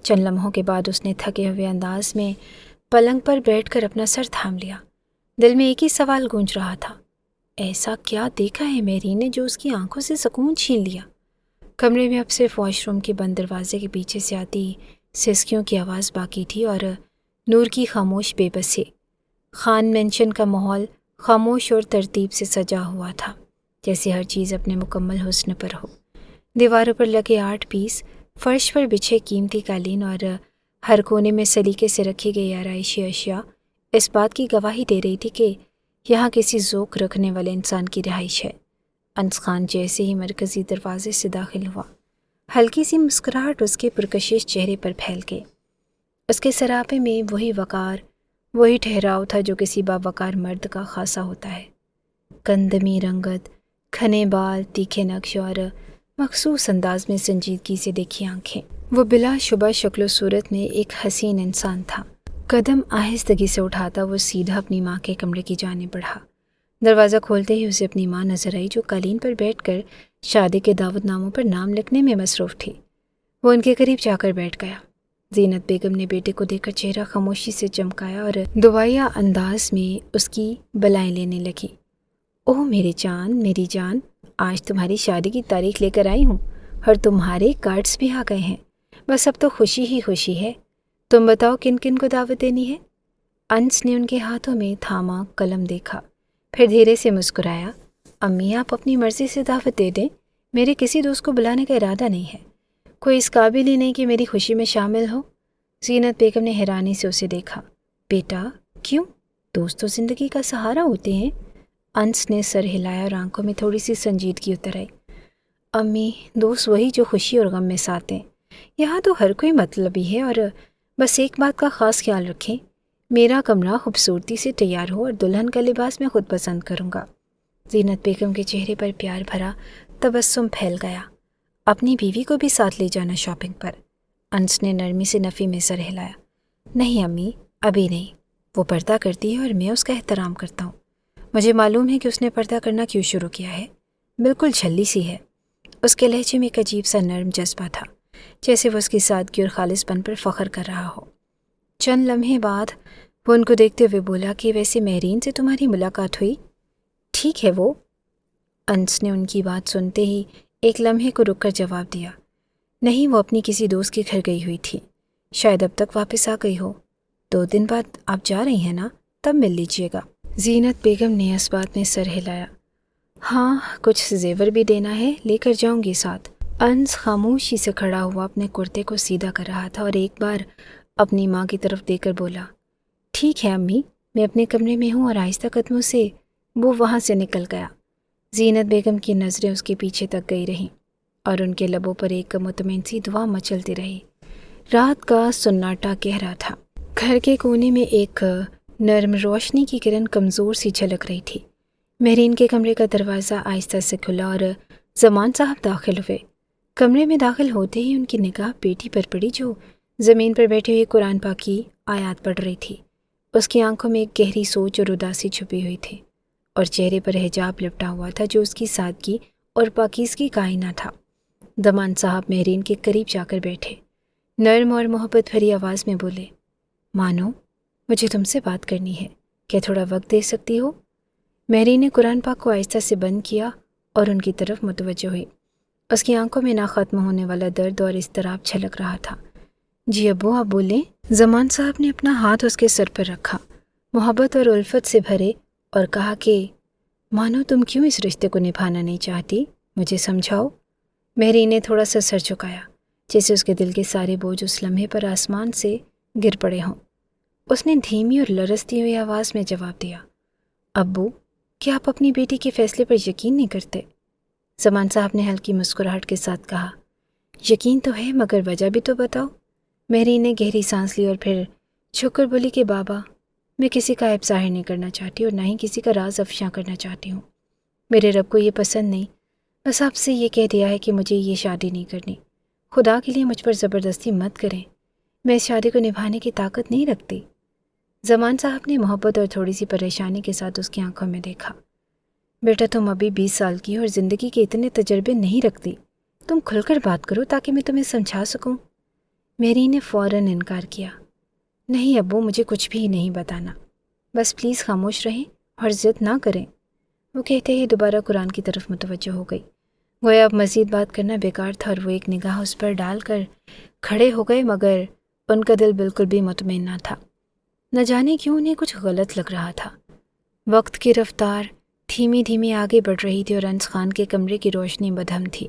چند لمحوں کے بعد اس نے تھکے ہوئے انداز میں پلنگ پر بیٹھ کر اپنا سر تھام لیا۔ دل میں ایک ہی سوال گونج رہا تھا، ایسا کیا دیکھا ہے میری نے جو اس کی آنکھوں سے سکون چھین لیا؟ کمرے میں اب صرف واش روم کے بند دروازے کے پیچھے سے آتی سسکیوں کی آواز باقی تھی اور نور کی خاموش بے بسی۔ خان مینشن کا ماحول خاموش اور ترتیب سے سجا ہوا تھا، جیسے ہر چیز اپنے مکمل حسن پر ہو۔ دیواروں پر لگے 8 پیس، فرش پر بچھے قیمتی قالین اور ہر کونے میں سلیقے سے رکھی گئی آرائشی اشیاء اس بات کی گواہی دے رہی تھی کہ یہاں کسی ذوق رکھنے والے انسان کی رہائش ہے۔ انس خان جیسے ہی مرکزی دروازے سے داخل ہوا، ہلکی سی مسکراہٹ اس کے پرکشش چہرے پر پھیل گئی۔ اس کے سراپے میں وہی وقار، وہی ٹھہراؤ تھا جو کسی باوقار مرد کا خاصہ ہوتا ہے۔ گندمی رنگت، گھنے بال، تیکھے نقش اور مخصوص انداز میں سنجیدگی سے دیکھی آنکھیں۔ وہ بلا شبہ شکل و صورت میں ایک حسین انسان تھا۔ قدم آہستگی سے اٹھاتا وہ سیدھا اپنی ماں کے کمرے کی جانب بڑھا۔ دروازہ کھولتے ہی اسے اپنی ماں نظر آئی جو قالین پر بیٹھ کر شادی کے دعوت ناموں پر نام لکھنے میں مصروف تھی۔ وہ ان کے قریب جا کر بیٹھ گیا۔ زینت بیگم نے بیٹے کو دیکھ کر چہرہ خاموشی سے چمکایا اور دعائیا انداز میں اس کی بلائیں لینے لگی۔ اوہ میری جان، آج تمہاری شادی کی تاریخ لے کر آئی ہوں اور تمہارے کارڈز بھی آ گئے ہیں۔ بس اب تو خوشی ہی خوشی ہے۔ تم بتاؤ کن کن کو دعوت دینی ہے؟ انس نے ان کے ہاتھوں میں تھاما قلم دیکھا، پھر دھیرے سے مسکرایا۔ امی آپ اپنی مرضی سے دعوت دے دیں، میرے کسی دوست کو بلانے کا ارادہ نہیں ہے، کوئی اس قابل ہی نہیں کہ میری خوشی میں شامل ہو۔ زینت بیگم نے حیرانی سے اسے دیکھا۔ بیٹا کیوں؟ دوست تو زندگی کا سہارا ہوتے ہیں۔ انس نے سر ہلایا اور آنکھوں میں تھوڑی سی سنجیدگی اتر آئی۔ امی دوست وہی جو خوشی اور غم میں ساتھ ہیں، یہاں تو ہر کوئی مطلبی ہے، اور بس ایک بات کا خاص خیال رکھیں، میرا کمرہ خوبصورتی سے تیار ہو اور دلہن کا لباس میں خود پسند کروں گا۔ زینت بیگم کے چہرے پر پیار بھرا تبسم پھیل گیا۔ اپنی بیوی کو بھی ساتھ لے جانا شاپنگ پر؟ انس نے نرمی سے نفی میں سر ہلایا۔ نہیں امی، ابھی نہیں، وہ پردہ کرتی ہے اور میں اس کا احترام کرتا ہوں۔ مجھے معلوم ہے کہ اس نے پردہ کرنا کیوں شروع کیا ہے، بالکل جھلی سی ہے۔ اس کے لہجے میں ایک عجیب سا نرم جذبہ تھا، جیسے وہ اس کی سادگی اور خالص پن پر فخر کر رہا ہو۔ چند لمحے بعد وہ ان کو دیکھتے ہوئے بولا کہ ویسے مہرین سے تمہاری ملاقات ہوئی؟ ٹھیک ہے وہ؟ انس نے ان کی بات سنتے ہی ایک لمحے کو رک کر جواب دیا۔ نہیں، وہ اپنی کسی دوست کے گھر گئی ہوئی تھی، شاید اب تک واپس آ گئی ہو۔ 2 دن بعد آپ جا رہی ہیں نا، تب مل لیجیے گا۔ زینت بیگم نے اس بات میں سر ہلایا۔ ہاں، کچھ زیور بھی دینا ہے، لے کر جاؤں گی ساتھ۔ انس خاموشی سے کھڑا ہوا اپنے کرتے کو سیدھا کر رہا تھا اور ایک بار اپنی ماں کی طرف دے کر بولا، ٹھیک ہے امی، میں اپنے کمرے میں ہوں، اور آہستہ قدموں سے وہ وہاں سے نکل گیا۔ زینت بیگم کی نظریں اس کے پیچھے تک گئی رہیں اور ان کے لبوں پر ایک مطمئن سی دعا مچلتی رہی۔ رات کا سناٹا گہرا تھا۔ گھر کے کونے میں ایک نرم روشنی کی کرن کمزور سی جھلک رہی تھی۔ مہرین کے کمرے کا دروازہ آہستہ سے کھلا اور زمان صاحب داخل ہوئے۔ کمرے میں داخل ہوتے ہی ان کی نگاہ بیٹی پر پڑی جو زمین پر بیٹھی ہوئی قرآن پاک کی آیات پڑھ رہی تھی۔ اس کی آنکھوں میں ایک گہری سوچ اور اداسی چھپی ہوئی تھی، اور چہرے پر حجاب لپٹا ہوا تھا جو اس کی سادگی اور پاکیزگی کا آئینہ تھا۔ زمان صاحب مہرین کے قریب جا کر بیٹھے، نرم اور محبت بھری آواز میں بولے، مانو، مجھے تم سے بات کرنی ہے، کیا تھوڑا وقت دے سکتی ہو؟ مہرین نے قرآن پاک کو آہستہ سے بند کیا اور ان کی طرف متوجہ ہوئی۔ اس کی آنکھوں میں نہ ختم ہونے والا درد اور اضطراب چھلک رہا تھا۔ جی ابو، آپ بولیں۔ زمان صاحب نے اپنا ہاتھ اس کے سر پر رکھا، محبت اور الفت سے بھرے، اور کہا کہ مانو تم کیوں اس رشتے کو نبھانا نہیں چاہتی، مجھے سمجھاؤ۔ مہرین نے تھوڑا سا سر جھکایا، جیسے اس کے دل کے سارے بوجھ اس لمحے پر آسمان سے گر پڑے ہوں۔ اس نے دھیمی اور لرزتی ہوئی آواز میں جواب دیا، ابو، کیا آپ اپنی بیٹی کے فیصلے پر یقین نہیں کرتے؟ زمان صاحب نے ہلکی مسکراہٹ کے ساتھ کہا، یقین تو ہے، مگر وجہ بھی تو بتاؤ۔ مہرین نے گہری سانس لی اور پھر جھک کر بولی کہ بابا، میں کسی کا عیب ظاہر نہیں کرنا چاہتی اور نہ ہی کسی کا راز افشاں کرنا چاہتی ہوں۔ میرے رب کو یہ پسند نہیں، بس آپ سے یہ کہہ دیا ہے کہ مجھے یہ شادی نہیں کرنی۔ خدا کے لیے مجھ پر زبردستی مت کریں، میں اس شادی کو نبھانے کی طاقت نہیں رکھتی۔ زمان صاحب نے محبت اور تھوڑی سی پریشانی کے ساتھ اس کی آنکھوں میں دیکھا۔ بیٹا، تم ابھی 20 سال کی اور زندگی کے اتنے تجربے نہیں رکھتی، تم کھل کر بات کرو تاکہ میں تمہیں سمجھا سکوں۔ میری نے فوراً انکار کیا، نہیں ابو، مجھے کچھ بھی نہیں بتانا، بس پلیز خاموش رہیں اور ضد نہ کریں۔ وہ کہتے ہی دوبارہ قرآن کی طرف متوجہ ہو گئی، گویا اب مزید بات کرنا بیکار تھا، اور وہ ایک نگاہ اس پر ڈال کر کھڑے ہو گئے، مگر ان کا دل بالکل بھی مطمئن نہ تھا۔ نہ جانے کیوں انہیں کچھ غلط لگ رہا تھا۔ وقت کی رفتار دھیمی دھیمی آگے بڑھ رہی تھی اور انس خان کے کمرے کی روشنی مدھم تھی۔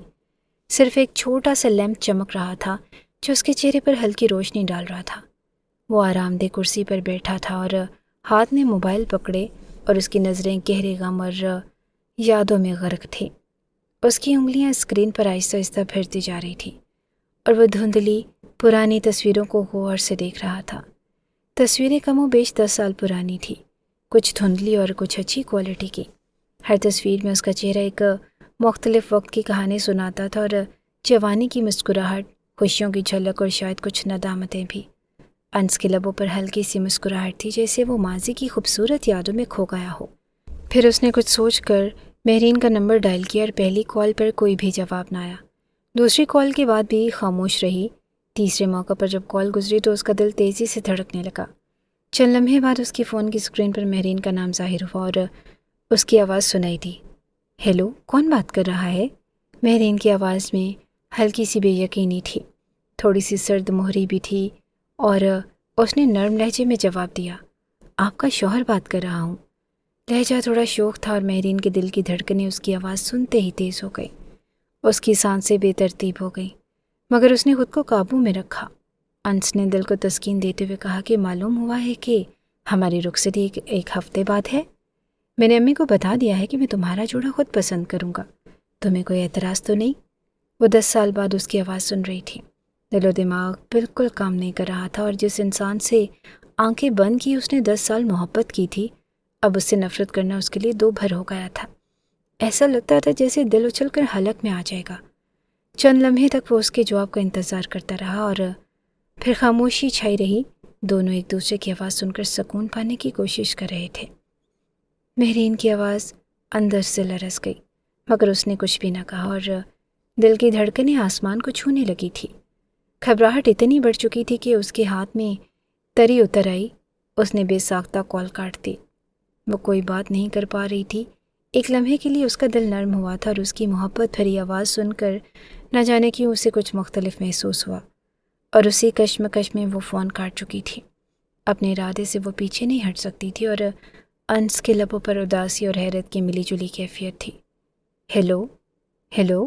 صرف ایک چھوٹا سا لیمپ چمک رہا تھا جو اس کے چہرے پر ہلکی روشنی ڈال رہا تھا۔ وہ آرام دہ کرسی پر بیٹھا تھا اور ہاتھ میں موبائل پکڑے، اور اس کی نظریں گہرے غم اور یادوں میں غرق تھیں۔ اس کی انگلیاں اسکرین پر آہستہ آہستہ پھرتی جا رہی تھیں، اور وہ دھندلی پرانی تصویروں کو غور سے دیکھ رہا تھا۔ تصویریں کم و بیش 10 سال پرانی تھی، کچھ دھندلی اور کچھ اچھی کوالٹی کی۔ ہر تصویر میں اس کا چہرہ ایک مختلف وقت کی کہانی سناتا تھا، اور جوانی کی مسکراہٹ، خوشیوں کی جھلک اور شاید کچھ ندامتیں بھی۔ انس کے لبوں پر ہلکی سی مسکراہٹ تھی، جیسے وہ ماضی کی خوبصورت یادوں میں کھو گیا ہو۔ پھر اس نے کچھ سوچ کر مہرین کا نمبر ڈائل کیا، اور پہلی کال پر کوئی بھی جواب نہ آیا۔ دوسری کال کے بعد بھی خاموش رہی۔ تیسرے موقع پر جب کال گزری تو اس کا دل تیزی سے دھڑکنے لگا۔ چند لمحے بعد اس کی فون کی اسکرین پر مہرین کا نام ظاہر ہوا اور اس کی آواز سنائی دی۔ ہیلو، کون بات کر رہا ہے؟ مہرین کی آواز میں ہلکی سی بے یقینی تھی، تھوڑی سی سرد مہری بھی تھی، اور اس نے نرم لہجے میں جواب دیا، آپ کا شوہر بات کر رہا ہوں۔ لہجہ تھوڑا شوخ تھا اور مہرین کے دل کی دھڑکنیں اس کی آواز سنتے ہی تیز ہو گئی۔ اس کی سانسیں بے ترتیب ہو گئیں، مگر اس نے خود کو قابو میں رکھا۔ انس نے دل کو تسکین دیتے ہوئے کہا کہ معلوم ہوا ہے کہ ہماری رخصتی ایک ہفتے بعد ہے۔ میں نے امی کو بتا دیا ہے کہ میں تمہارا جوڑا خود پسند کروں گا، تمہیں کوئی اعتراض تو نہیں؟ وہ 10 سال بعد اس کی آواز سن رہی تھی۔ دل و دماغ بالکل کام نہیں کر رہا تھا، اور جس انسان سے آنکھیں بند کی اس نے 10 سال محبت کی تھی، اب اس سے نفرت کرنا اس کے لیے دو بھر ہو گیا تھا۔ ایسا لگتا تھا جیسے دل اچھل کر حلق میں آ جائے گا۔ چند لمحے تک وہ اس کے جواب کا انتظار کرتا رہا، اور پھر خاموشی چھائی رہی۔ دونوں ایک دوسرے کی آواز سن کر سکون پانے کی کوشش کر رہے تھے۔ مہرین کی آواز اندر سے لرز گئی، مگر اس نے کچھ بھی نہ کہا، اور دل کی دھڑکنیں آسمان کو چھونے لگی تھی۔ گھبراہٹ اتنی بڑھ چکی تھی کہ اس کے ہاتھ میں تری اتر آئی۔ اس نے بے ساختہ کال کاٹ دی۔ وہ کوئی بات نہیں کر پا رہی تھی۔ ایک لمحے کے لیے اس کا دل نرم ہوا تھا، اور اس کی محبت بھری آواز سن کر نہ جانے کیوں اسے کچھ مختلف محسوس ہوا، اور اسی کشمکش میں وہ فون کاٹ چکی تھی۔ اپنے ارادے سے وہ پیچھے نہیں ہٹ سکتی تھی، اور انس کے لبوں پر اداسی اور حیرت کی ملی جلی کیفیت تھی۔ ہیلو ہیلو،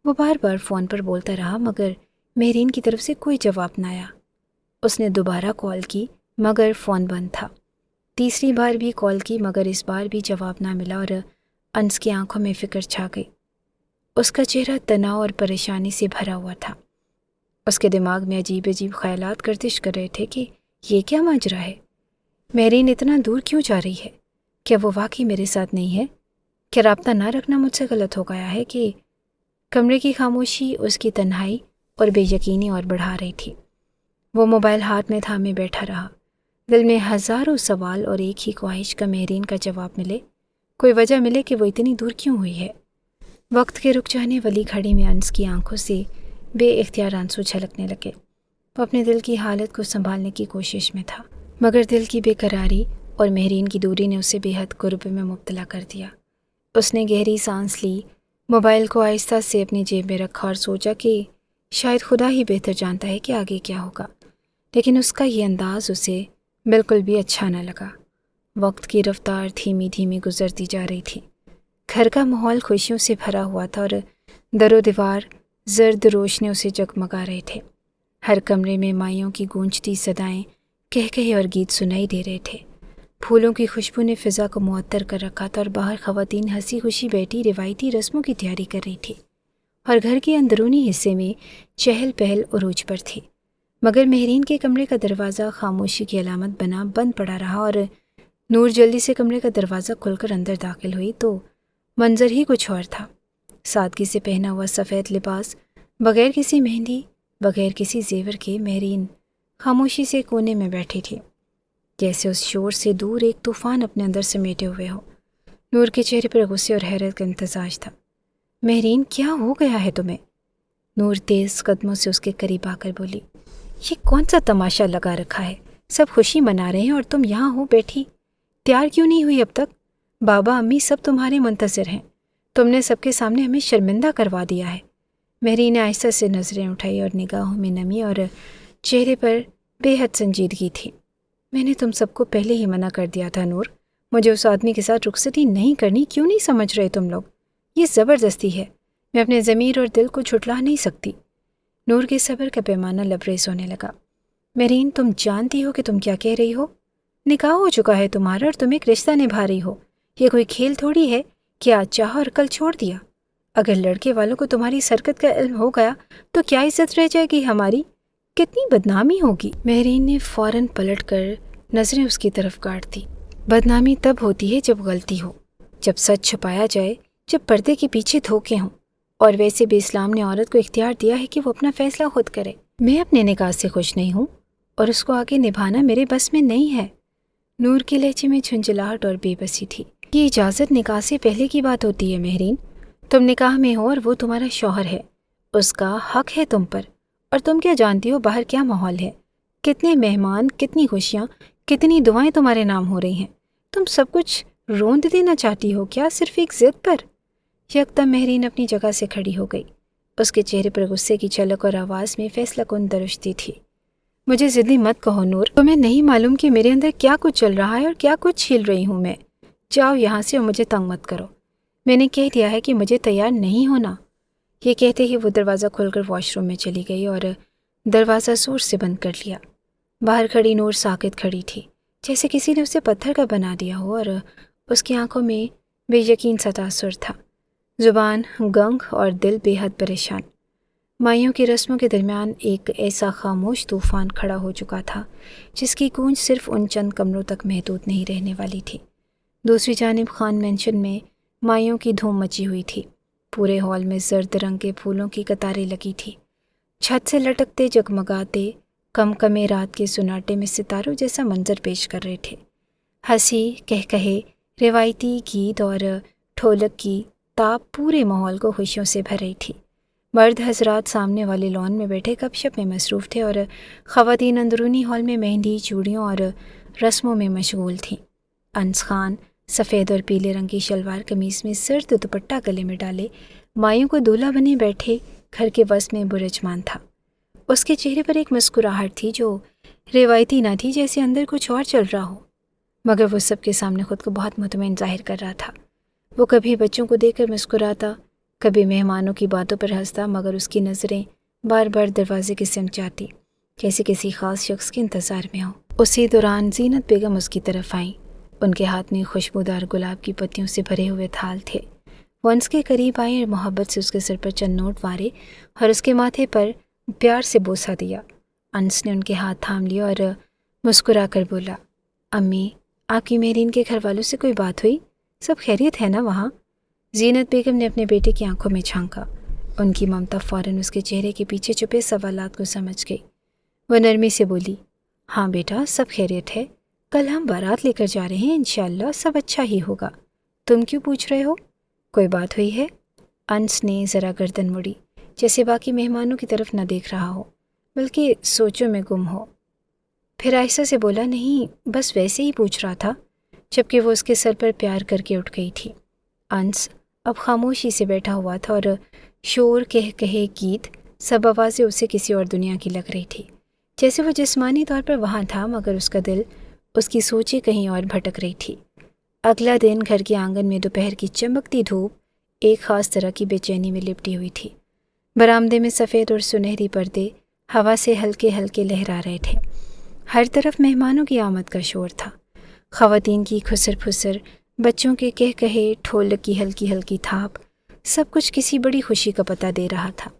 وہ بار بار فون پر بولتا رہا، مگر مہرین کی طرف سے کوئی جواب نہ آیا۔ اس نے دوبارہ کال کی، مگر فون بند تھا۔ تیسری بار بھی کال کی، مگر اس بار بھی جواب نہ ملا، اور انس کی آنکھوں میں فکر چھا گئی۔ اس کا چہرہ تناؤ اور پریشانی سے بھرا ہوا تھا۔ اس کے دماغ میں عجیب عجیب خیالات گردش کر رہے تھے کہ یہ کیا ماجرا ہے؟ مہرین اتنا دور کیوں جا رہی ہے؟ کیا وہ واقعی میرے ساتھ نہیں ہے؟ کیا رابطہ نہ رکھنا مجھ سے غلط ہو گیا ہے؟ کہ کمرے کی خاموشی اس کی تنہائی اور بے یقینی اور بڑھا رہی تھی۔ وہ موبائل ہاتھ میں تھامے بیٹھا رہا، دل میں ہزاروں سوال اور ایک ہی خواہش کا مہرین کا جواب ملے، کوئی وجہ ملے کہ وہ اتنی دور کیوں ہوئی ہے۔ وقت کے رک جانے والی گھڑی میں انس کی آنکھوں سے بے اختیار آنسو چھلکنے لگے۔ وہ اپنے دل کی حالت کو سنبھالنے کی کوشش میں تھا، مگر دل کی بے قراری اور مہرین کی دوری نے اسے بے حد قرب میں مبتلا کر دیا۔ اس نے گہری سانس لی، موبائل کو آہستہ سے اپنی جیب میں رکھا اور سوچا کہ شاید خدا ہی بہتر جانتا ہے کہ آگے کیا ہوگا، لیکن اس کا یہ انداز اسے بالکل بھی اچھا نہ لگا۔ وقت کی رفتار دھیمی دھیمی گزرتی جا رہی تھی۔ گھر کا ماحول خوشیوں سے بھرا ہوا تھا، اور در و دیوار زرد روشنیوں سے جگمگا رہے تھے۔ ہر کمرے میں مائیوں کی گونجتی صدائیں کہکہے اور گیت سنائی دے رہے تھے۔ پھولوں کی خوشبو نے فضا کو معطر کر رکھا تھا، اور باہر خواتین ہنسی خوشی بیٹھی روایتی رسموں کی تیاری کر رہی تھی، اور گھر کے اندرونی حصے میں چہل پہل عروج پر تھی۔ مگر مہرین کے کمرے کا دروازہ خاموشی کی علامت بنا بند پڑا رہا، اور نور جلدی سے کمرے کا دروازہ کھول کر اندر داخل ہوئی تو منظر ہی کچھ اور تھا۔ سادگی سے پہنا ہوا سفید لباس، بغیر کسی مہندی، بغیر کسی زیور کے، مہرین خاموشی سے کونے میں بیٹھی تھی، جیسے اس شور سے دور ایک طوفان اپنے اندر سمیٹے ہوئے ہو۔ نور کے چہرے پر غصے اور حیرت کا امتزاج تھا۔ مہرین، کیا ہو گیا ہے تمہیں؟ نور تیز قدموں سے اس کے قریب آ کر بولی، یہ کون سا تماشا لگا رکھا ہے؟ سب خوشی منا رہے ہیں اور تم یہاں ہو بیٹھی؟ تیار کیوں نہیں ہوئی اب تک؟ بابا امی سب تمہارے منتظر ہیں، تم نے سب کے سامنے ہمیں شرمندہ کروا دیا ہے۔ مہرین نے آہستہ سے نظریں اٹھائی، اور نگاہوں میں نمی اور چہرے پر بے حد سنجیدگی تھی۔ میں نے تم سب کو پہلے ہی منع کر دیا تھا نور، مجھے اس آدمی کے ساتھ رخصتی نہیں کرنی، کیوں نہیں سمجھ رہے تم لوگ؟ یہ زبردستی ہے، میں اپنے ضمیر اور دل کو جھٹلا نہیں سکتی۔ نور کے صبر کا پیمانہ لبریز ہونے لگا۔ مہرین، تم جانتی ہو کہ تم کیا کہہ رہی ہو؟ نکاح ہو چکا ہے تمہارا، اور تم ایک رشتہ نبھا رہی ہو۔ یہ کوئی کھیل تھوڑی ہے کہ آج چاہا اور کل چھوڑ دیا۔ اگر لڑکے والوں کو تمہاری اس حرکت کا علم ہو گیا تو کیا عزت رہ جائے گی ہماری؟ کتنی بدنامی ہوگی۔ مہرین نے فوراً پلٹ کر نظریں اس کی طرف کاٹ دی۔ بدنامی تب ہوتی ہے جب غلطی ہو، جب سچ چھپایا جائے، جب پردے کے پیچھے دھوکے ہوں، اور ویسے بھی اسلام نے عورت کو اختیار دیا ہے کہ وہ اپنا فیصلہ خود کرے۔ میں اپنے نکاح سے خوش نہیں ہوں، اور اس کو آگے نبھانا میرے بس میں نہیں ہے۔ نور کے لہجے میں جھنجھلاہٹ اور بے بسی تھی۔ یہ اجازت نکاح سے پہلے کی بات ہوتی ہے مہرین، تم نکاح میں ہو اور وہ تمہارا شوہر ہے، اس کا حق ہے تم پر، اور تم کیا جانتی ہو باہر کیا ماحول ہے، کتنے مہمان، کتنی خوشیاں، کتنی دعائیں تمہارے نام ہو رہی ہیں۔ تم سب کچھ روند دینا چاہتی ہو کیا، صرف ایک ضد پر؟ یکدم مہرین اپنی جگہ سے کھڑی ہو گئی۔ اس کے چہرے پر غصے کی جھلک اور آواز میں فیصلہ کن درشتی تھی۔ مجھے ضدی مت کہو نور، تمہیں نہیں معلوم کہ میرے اندر کیا کچھ چل رہا ہے اور کیا کچھ چھیل رہی ہوں میں۔ جاؤ یہاں سے اور مجھے تنگ مت کرو، میں نے کہہ دیا ہے کہ مجھے تیار نہیں ہونا۔ یہ کہتے ہی وہ دروازہ کھول کر واش روم میں چلی گئی اور دروازہ زور سے بند کر لیا۔ باہر کھڑی نور ساکت کھڑی تھی، جیسے کسی نے اسے پتھر کا بنا دیا ہو، اور اس کی آنکھوں میں بے یقین سا تاثر تھا، زبان گنگ اور دل بے حد پریشان۔ مائیوں کی رسموں کے درمیان ایک ایسا خاموش طوفان کھڑا ہو چکا تھا جس کی گونج صرف ان چند کمروں تک محدود نہیں رہنے والی تھی۔ دوسری جانب خان مینشن میں مائیوں کی دھوم مچی ہوئی تھی۔ پورے ہال میں زرد رنگ کے پھولوں کی قطاریں لگی تھی، چھت سے لٹکتے جگمگاتے کمکمے رات کے سناٹے میں ستاروں جیسا منظر پیش کر رہے تھے۔ ہنسی، کہے، روایتی گیت اور ڈھولک کی تاپ پورے ماحول کو خوشیوں سے بھر رہی تھی۔ مرد حضرات سامنے والے لان میں بیٹھے گپ شپ میں مصروف تھے اور خواتین اندرونی ہال میں مہندی، چوڑیوں اور رسموں میں مشغول تھیں۔ انس خان سفید اور پیلے رنگ کی شلوار قمیض میں زرد دوپٹہ گلے میں ڈالے مائیوں کو دولہا بنے بیٹھے گھر کے وسط میں برجمان تھا۔ اس کے چہرے پر ایک مسکراہٹ تھی جو روایتی نہ تھی، جیسے اندر کچھ اور چل رہا ہو، مگر وہ سب کے سامنے خود کو بہت مطمئن ظاہر کر رہا تھا۔ وہ کبھی بچوں کو دیکھ کر مسکراتا، کبھی مہمانوں کی باتوں پر ہنستا، مگر اس کی نظریں بار بار دروازے کی سمت جاتی، جیسے کسی خاص شخص کے انتظار میں ہو۔ اسی دوران زینت بیگم اس کی طرف آئیں۔ ان کے ہاتھ میں خوشبودار گلاب کی پتیوں سے بھرے ہوئے تھال تھے۔ وہ انس کے قریب آئیں اور محبت سے اس کے سر پر چند نوٹ مارے اور اس کے ماتھے پر پیار سے بوسہ دیا۔ انس نے ان کے ہاتھ تھام لیا اور مسکرا کر بولا، امی، آپ کی مہرین کے گھر والوں سے کوئی بات ہوئی؟ سب خیریت ہے نا وہاں؟ زینت بیگم نے اپنے بیٹے کی آنکھوں میں جھانکا۔ ان کی ممتا فوراً اس کے چہرے کے پیچھے چھپے سوالات کو سمجھ گئی۔ وہ نرمی سے بولی، ہاں بیٹا، سب خیریت ہے، کل ہم بارات لے کر جا رہے ہیں، انشاءاللہ سب اچھا ہی ہوگا۔ تم کیوں پوچھ رہے ہو؟ کوئی بات ہوئی ہے؟ انس نے ذرا گردن مڑی، جیسے باقی مہمانوں کی طرف نہ دیکھ رہا ہو بلکہ سوچوں میں گم ہو۔ پھر آہستہ سے بولا، نہیں، بس ویسے ہی پوچھ رہا تھا، جبکہ وہ اس کے سر پر پیار کر کے اٹھ گئی تھی۔ انس اب خاموشی سے بیٹھا ہوا تھا اور شور، کہے، گیت، سب آوازیں اسے کسی اور دنیا کی لگ رہی تھی، جیسے وہ جسمانی طور پر وہاں تھا مگر اس کا دل، اس کی سوچیں کہیں اور بھٹک رہی تھی۔ اگلا دن گھر کے آنگن میں دوپہر کی چمکتی دھوپ ایک خاص طرح کی بے چینی میں لپٹی ہوئی تھی۔ برآمدے میں سفید اور سنہری پردے ہوا سے ہلکے ہلکے لہرا رہے تھے۔ ہر طرف مہمانوں کی آمد کا شور تھا، خواتین کی خسر پھسر، بچوں کے کہے، ڈھولک کی ہلکی ہلکی تھاپ، سب کچھ کسی بڑی خوشی کا پتہ دے رہا تھا،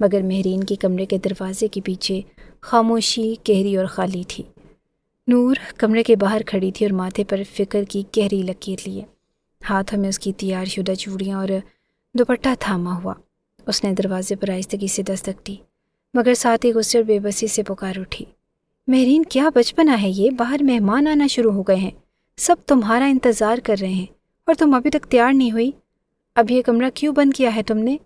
مگر مہرین کے کمرے کے دروازے کے پیچھے خاموشی گہری اور خالی تھی۔ نور کمرے کے باہر کھڑی تھی اور ماتھے پر فکر کی گہری لکیر لیے، ہاتھوں میں اس کی تیار شدہ چوڑیاں اور دوپٹہ تھاما ہوا۔ اس نے دروازے پر آہستگی سے دستک دی، مگر ساتھ ہی غصے اور بے بسی سے پکار اٹھی، مہرین، کیا بچپنا ہے یہ؟ باہر مہمان آنا شروع ہو گئے ہیں، سب تمہارا انتظار کر رہے ہیں اور تم ابھی تک تیار نہیں ہوئی؟ اب یہ کمرہ کیوں بند کیا ہے تم نے؟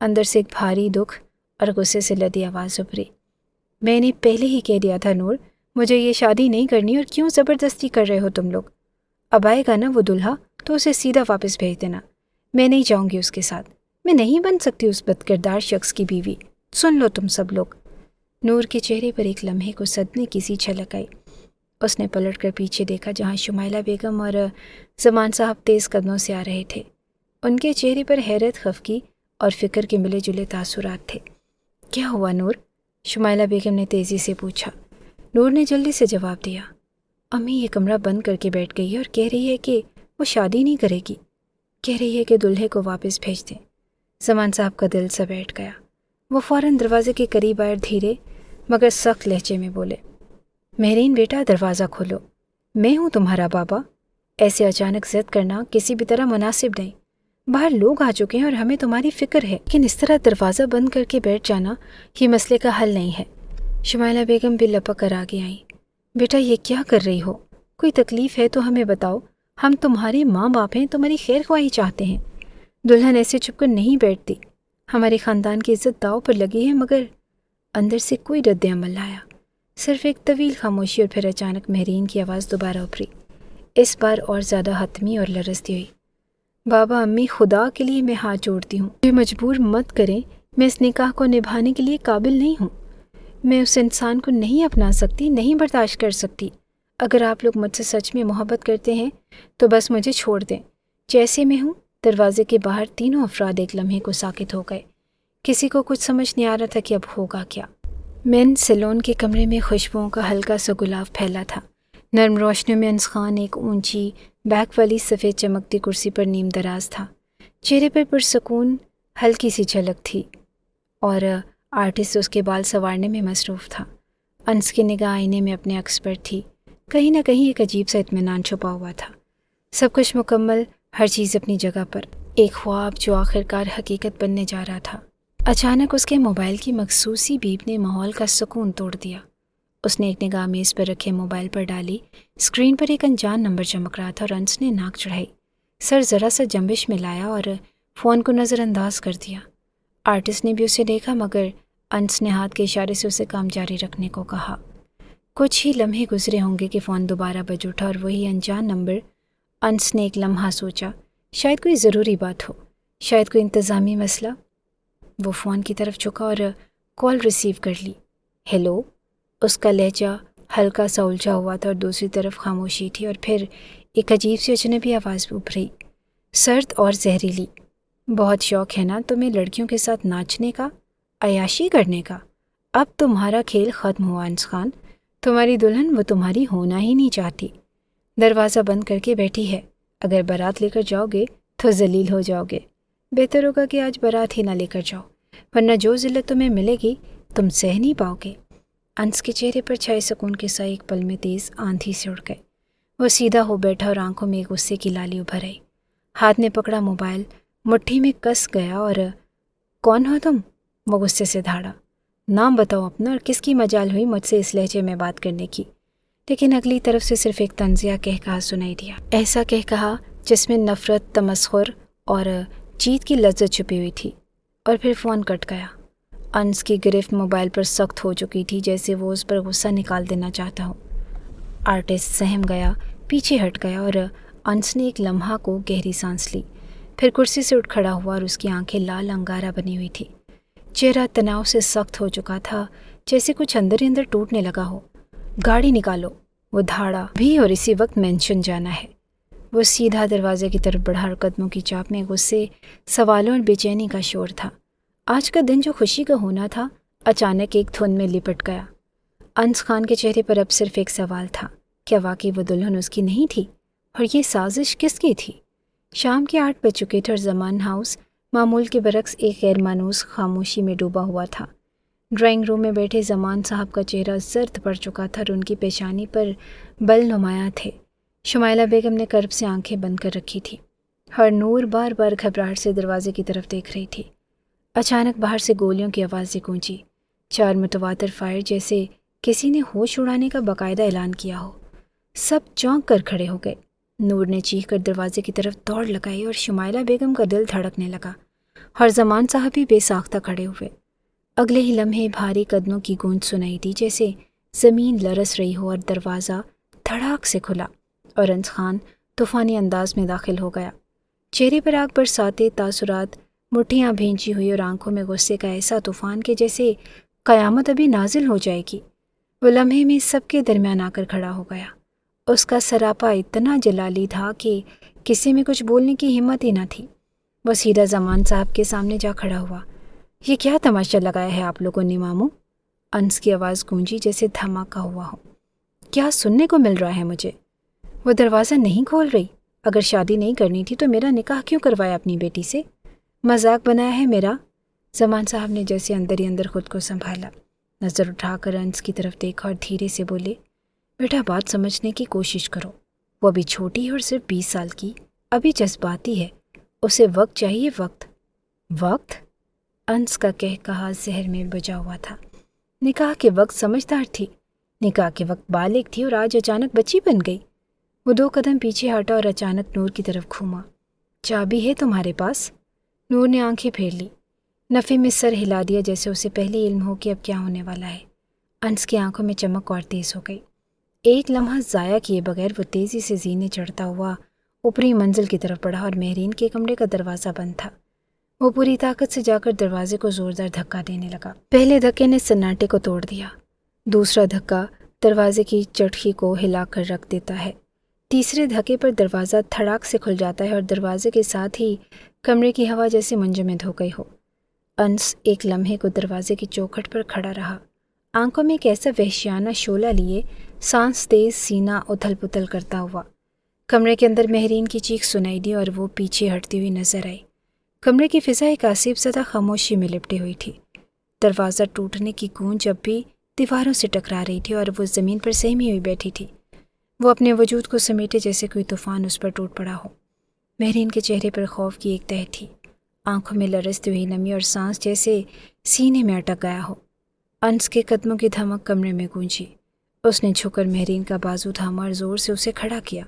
اندر سے ایک بھاری دکھ اور غصے سے لدی آواز ابھری۔ میں نے پہلے ہی کہہ دیا تھا نور، مجھے یہ شادی نہیں کرنی، اور کیوں زبردستی کر رہے ہو تم لوگ؟ اب آئے گا نا وہ دلہا تو اسے سیدھا واپس بھیج دینا، میں نہیں جاؤں گی اس کے ساتھ، میں نہیں بن سکتی اس بد کردار شخص کی بیوی، سن لو تم سب لوگ۔ نور کے چہرے پر ایک لمحے کو صدمے کی سی جھلک آئی۔ اس نے پلٹ کر پیچھے دیکھا جہاں شمائلہ بیگم اور زمان صاحب تیز قدموں سے آ رہے تھے۔ ان کے چہرے پر حیرت، خفگی اور فکر کے ملے جلے تاثرات تھے۔ کیا ہوا نور؟ شمائلہ بیگم نے تیزی سے پوچھا۔ نور نے جلدی سے جواب دیا، امی یہ کمرہ بند کر کے بیٹھ گئی ہے اور کہہ رہی ہے کہ وہ شادی نہیں کرے گی، کہہ رہی ہے کہ دلہے کو واپس بھیج دیں۔ زمان صاحب کا دل سا بیٹھ گیا۔ وہ فوراً دروازے کے قریب آئے، دھیرے مگر سخت لہجے میں بولے، مہرین بیٹا، دروازہ کھولو، میں ہوں تمہارا بابا، ایسے اچانک ضد کرنا کسی بھی طرح مناسب نہیں، باہر لوگ آ چکے ہیں اور ہمیں تمہاری فکر ہے، لیکن اس طرح دروازہ بند کر کے بیٹھ جانا یہ مسئلے کا حل نہیں ہے۔ شمائلہ بیگم بھی لپک کر آگے آئیں۔ بیٹا یہ کیا کر رہی ہو؟ کوئی تکلیف ہے تو ہمیں بتاؤ، ہم تمہارے ماں باپ ہیں، تمہاری خیر خواہی چاہتے ہیں۔ دلہن ایسے چھپ کر نہیں بیٹھتی، ہمارے خاندان کی عزت داؤ پر لگی ہے، مگر اندر سے کوئی رد عمل نہ آیا، صرف ایک طویل خاموشی، اور پھر اچانک مہرین کی آواز دوبارہ ابھری، اس بار اور زیادہ حتمی اور لرزتی ہوئی۔ بابا، امی، خدا کے لیے میں ہاتھ جوڑتی ہوں، مجھے مجبور مت کریں، میں اس نکاح کو نبھانے کے لیے قابل نہیں ہوں۔ میں اس انسان کو نہیں اپنا سکتی، نہیں برداشت کر سکتی۔ اگر آپ لوگ مجھ سے سچ میں محبت کرتے ہیں تو بس مجھے چھوڑ دیں جیسے میں ہوں۔ دروازے کے باہر تینوں افراد ایک لمحے کو ساکت ہو گئے۔ کسی کو کچھ سمجھ نہیں آ رہا تھا کہ اب ہوگا کیا۔ مین سیلون کے کمرے میں خوشبوؤں کا ہلکا سا گلاب پھیلا تھا۔ نرم روشنیوں میں انس خان ایک اونچی بیک والی سفید چمکتی کرسی پر نیم دراز تھا۔ چہرے پر پرسکون ہلکی سی جھلک تھی اور آرٹسٹ اس کے بال سنوارنے میں مصروف تھا۔ انس کی نگاہ آئینے میں اپنے عکس پر تھی۔ کہیں نہ کہیں ایک عجیب سا اطمینان چھپا ہوا تھا۔ سب کچھ مکمل، ہر چیز اپنی جگہ پر، ایک خواب جو آخرکار حقیقت بننے جا رہا تھا۔ اچانک اس کے موبائل کی مخصوصی بیپ نے ماحول کا سکون توڑ دیا۔ اس نے ایک نگاہ میز پر رکھے موبائل پر ڈالی۔ اسکرین پر ایک انجان نمبر چمک رہا تھا اور انس نے ناک چڑھائی، سر ذرا سا جنبش میں لایا اور فون کو نظر انداز کر دیا۔ آرٹسٹ نے بھی اسے دیکھا، مگر انس نے ہاتھ کے اشارے سے اسے کام جاری رکھنے کو کہا۔ کچھ ہی لمحے گزرے ہوں گے کہ فون دوبارہ بج اٹھا اور وہی انجان نمبر۔ انس نے ایک لمحہ سوچا، شاید کوئی ضروری بات ہو، شاید کوئی انتظامی مسئلہ۔ وہ فون کی طرف جھکا اور کال ریسیو کر لی۔ ہیلو، اس کا لہجہ ہلکا سا الجھا ہوا تھا اور دوسری طرف خاموشی تھی، اور پھر ایک عجیب سی اجنبی آواز ابھری، سرد اور زہریلی۔ بہت شوق ہے نا تمہیں لڑکیوں کے ساتھ ناچنے کا، عیاشی کرنے کا؟ اب تمہارا کھیل ختم ہوا انس خان، تمہاری دلہن وہ تمہاری ہونا ہی نہیں چاہتی، دروازہ بند کر کے بیٹھی ہے۔ اگر بارات لے کر جاؤ گے تو ذلیل ہو جاؤ گے۔ بہتر ہوگا کہ آج بارات ہی نہ لے کر جاؤ، ورنہ جو ذلت تمہیں ملے گی تم سہ نہیں پاؤ گے۔ انس کے چہرے پر چھائے سکون کے سائے ایک پل میں تیز آندھی سے اڑ گئے۔ وہ سیدھا ہو بیٹھا اور آنکھوں میں غصے کی لالی ابھر آئی۔ ہاتھ نے پکڑا موبائل، مٹھی میں کس گیا اور کون ہو تم؟ وہ غصے سے دھاڑا۔ نام بتاؤ اپنا، اور کس کی مجال ہوئی مجھ سے اس لہجے میں بات کرنے کی؟ لیکن اگلی طرف سے صرف ایک طنزیہ کہکہا سنائی دیا، ایسا کہکہا جس میں نفرت، تمسخر اور جیت کی لذت چھپی ہوئی تھی، اور پھر فون کٹ گیا۔ انس کی گرفت موبائل پر سخت ہو چکی تھی، جیسے وہ اس پر غصہ نکال دینا چاہتا ہو۔ آرٹسٹ سہم گیا، پیچھے ہٹ گیا، اور انس نے ایک لمحہ کو گہری سانس لی، پھر کرسی سے اٹھ کھڑا ہوا اور اس کی آنکھیں لال انگارہ بنی ہوئی تھی۔ چہرہ تناؤ سے سخت ہو چکا تھا، جیسے کچھ اندر ہی اندر ٹوٹنے لگا ہو۔ گاڑی نکالو، وہ دھاڑا بھی، اور اسی وقت مینشن جانا ہے۔ وہ سیدھا دروازے کی طرف بڑھا اور قدموں کی چاپ میں غصے، سوالوں اور بے چینی کا شور تھا۔ آج کا دن جو خوشی کا ہونا تھا، اچانک ایک دھند میں لپٹ گیا۔ انس خان کے چہرے پر اب صرف ایک سوال تھا، کیا واقعی وہ دلہن اس کی نہیں تھی؟ اور یہ سازش کس کی تھی؟ شام کے 8 بج چکے تھے اور زمان ہاؤس معمول کے برعکس ایک غیر مانوس خاموشی میں ڈوبا ہوا تھا۔ ڈرائنگ روم میں بیٹھے زمان صاحب کا چہرہ زرد پڑ چکا تھا اور ان کی پیشانی پر بل نمایاں تھے۔ شمائلہ بیگم نے کرب سے آنکھیں بند کر رکھی تھی، اور نور بار بار گھبراہٹ سے دروازے کی طرف دیکھ رہی تھی۔ اچانک باہر سے گولیوں کی آوازیں گونجی، 4 متواتر فائر، جیسے کسی نے ہوش اڑانے کا باقاعدہ اعلان کیا ہو۔ سب چونک کر کھڑے ہو گئے۔ نور نے چیخ کر دروازے کی طرف دوڑ لگائی اور شمائلہ بیگم کا دل دھڑکنے لگا، اور زمان صاحب بھی بے ساختہ کھڑے ہوئے۔ اگلے ہی لمحے بھاری قدموں کی گونج سنائی دی، جیسے زمین لرز رہی ہو، اور دروازہ دھڑاک سے کھلا اور انس خان طوفانی انداز میں داخل ہو گیا۔ چہرے پر آگ برساتے تاثرات، مٹھیاں بھینچی ہوئی اور آنکھوں میں غصے کا ایسا طوفان کہ جیسے قیامت ابھی نازل ہو جائے گی۔ وہ لمحے میں سب کے درمیان آ کر کھڑا ہو گیا۔ اس کا سراپا اتنا جلالی تھا کہ کسی میں کچھ بولنے کی ہمت ہی نہ تھی۔ وہ سیدھا زمان صاحب کے سامنے جا کھڑا ہوا۔ یہ کیا تماشا لگایا ہے آپ لوگوں نے ماموں؟ انس کی آواز گونجی جیسے دھماکہ ہوا ہو۔ کیا سننے کو مل رہا ہے مجھے؟ وہ دروازہ نہیں کھول رہی؟ اگر شادی نہیں کرنی تھی تو میرا نکاح کیوں کروایا اپنی بیٹی سے؟ مذاق بنایا ہے میرا؟ زمان صاحب نے جیسے اندر ہی اندر خود کو سنبھالا، نظر اٹھا کر انس کی طرف دیکھا اور دھیرے سے بولے، بیٹا بات سمجھنے کی کوشش کرو، وہ ابھی چھوٹی ہے اور صرف 20 سال کی، ابھی جذباتی ہے، اسے وقت چاہیے، وقت۔ وقت؟ انس کا کہا زہر میں بجا ہوا تھا۔ نکاح کے وقت سمجھدار تھی، نکاح کے وقت بالغ تھی، اور آج اچانک بچی بن گئی۔ وہ 2 قدم پیچھے ہٹا اور اچانک نور کی طرف گھوما۔ چابی ہے تمہارے پاس؟ نور نے آنکھیں پھیر لی۔ نفی میں سر ہلا دیا جیسے اسے پہلے علم ہو کہ اب کیا ہونے والا ہے۔ انس کی آنکھوں میں چمک اور تیز ہو گئی۔ ایک لمحہ ضائع کیے بغیر وہ تیزی سے زینے چڑھتا ہوا اوپری منزل کی طرف بڑھا اور مہرین کے کمرے کا دروازہ بند تھا۔ وہ پوری طاقت سے جا کر دروازے کو زوردار دھکا دینے لگا۔ پہلے دھکے نے سناٹے کو توڑ دیا، دوسرا دھکا دروازے کی چٹکی کو ہلا کر رکھ دیتا ہے، تیسرے دھکے پر دروازہ دھڑاک سے کھل جاتا ہے اور دروازے کے ساتھ ہی کمرے کی ہوا جیسے منجمد ہو گئی ہو۔ انس ایک لمحے کو دروازے کی چوکھٹ پر کھڑا رہا، آنکھوں میں ایک ایسا وحشیانہ شعلہ لیے، سانس تیز، سینہ اتھل پتھل کرتا ہوا۔ کمرے کے اندر مہرین کی چیخ سنائی دی اور وہ پیچھے ہٹتی ہوئی نظر آئی۔ کمرے کی فضا ایک آسیب زدہ خاموشی میں لپٹی ہوئی تھی۔ دروازہ ٹوٹنے کی گونج اب بھی دیواروں سے ٹکرا رہی تھی اور وہ زمین پر سہمی ہوئی بیٹھی تھی۔ وہ اپنے وجود کو سمیٹے جیسے کوئی طوفان اس پر ٹوٹ پڑا ہو۔ مہرین کے چہرے پر خوف کی ایک تہ تھی، آنکھوں میں لرزتی ہوئی نمی اور سانس جیسے سینے میں اٹک گیا ہو۔ انس کے قدموں کی دھمک کمرے میں گونجی۔ اس نے جھک کر مہرین کا بازو تھاما اور زور سے اسے کھڑا کیا۔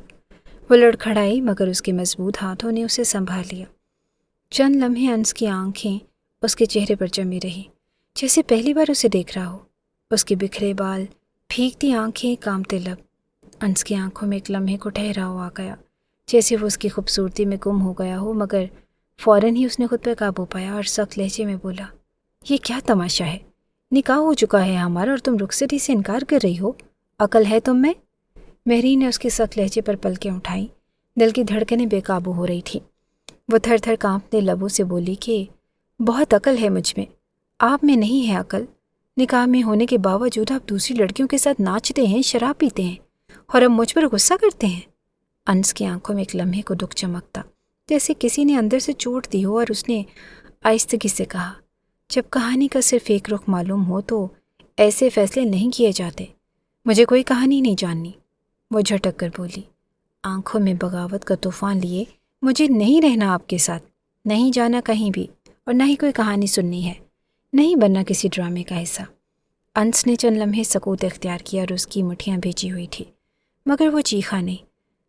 وہ لڑکھڑائی مگر اس کے مضبوط ہاتھوں نے اسے سنبھال لیا۔ چند لمحے انس کی آنکھیں اس کے چہرے پر جمی رہی، جیسے پہلی بار اسے دیکھ رہا ہو۔ اس کے بکھرے بال، پھیکتی آنکھیں، کامتے لب۔ انس کی آنکھوں میں ایک لمحے کو ٹھہراؤ آ گیا، جیسے وہ اس کی خوبصورتی میں گم ہو گیا ہو، مگر فوراً ہی اس نے خود پر قابو پایا اور سخت لہجے میں بولا، یہ کیا تماشا ہے؟ نکاح ہو چکا ہے ہمارا اور تم رخصتی سے انکار کر رہی ہو؟ عقل ہے تم میں؟ مہرین نے اس کے سخت لہجے پر پلکیں اٹھائیں، دل کی دھڑکنیں بے قابو ہو رہی تھیں۔ وہ تھر تھر کانپتے لبوں سے بولی کہ بہت عقل ہے مجھ میں، آپ میں نہیں ہے عقل۔ نکاح میں ہونے کے باوجود آپ دوسری لڑکیوں کے ساتھ ناچتے ہیں، شراب پیتے ہیں اور اب مجھ پر غصہ کرتے ہیں۔ انس کی آنکھوں میں ایک لمحے کو دکھ چمکتا، جیسے کسی نے اندر سے چوٹ دی ہو، اور اس نے آہستگی سے کہا، جب کہانی کا صرف ایک رخ معلوم ہو تو ایسے فیصلے نہیں کیے جاتے۔ مجھے کوئی کہانی نہیں جاننی۔ وہ جھٹک کر بولی، آنکھوں میں بغاوت کا طوفان لیے، مجھے نہیں رہنا آپ کے ساتھ، نہیں جانا کہیں بھی، اور نہ ہی کوئی کہانی سننی ہے، نہیں بننا کسی ڈرامے کا حصہ۔ انس نے چند لمحے سکوت اختیار کیا اور اس کی مٹھیاں بھیجی ہوئی تھی، مگر وہ چیخا نہیں،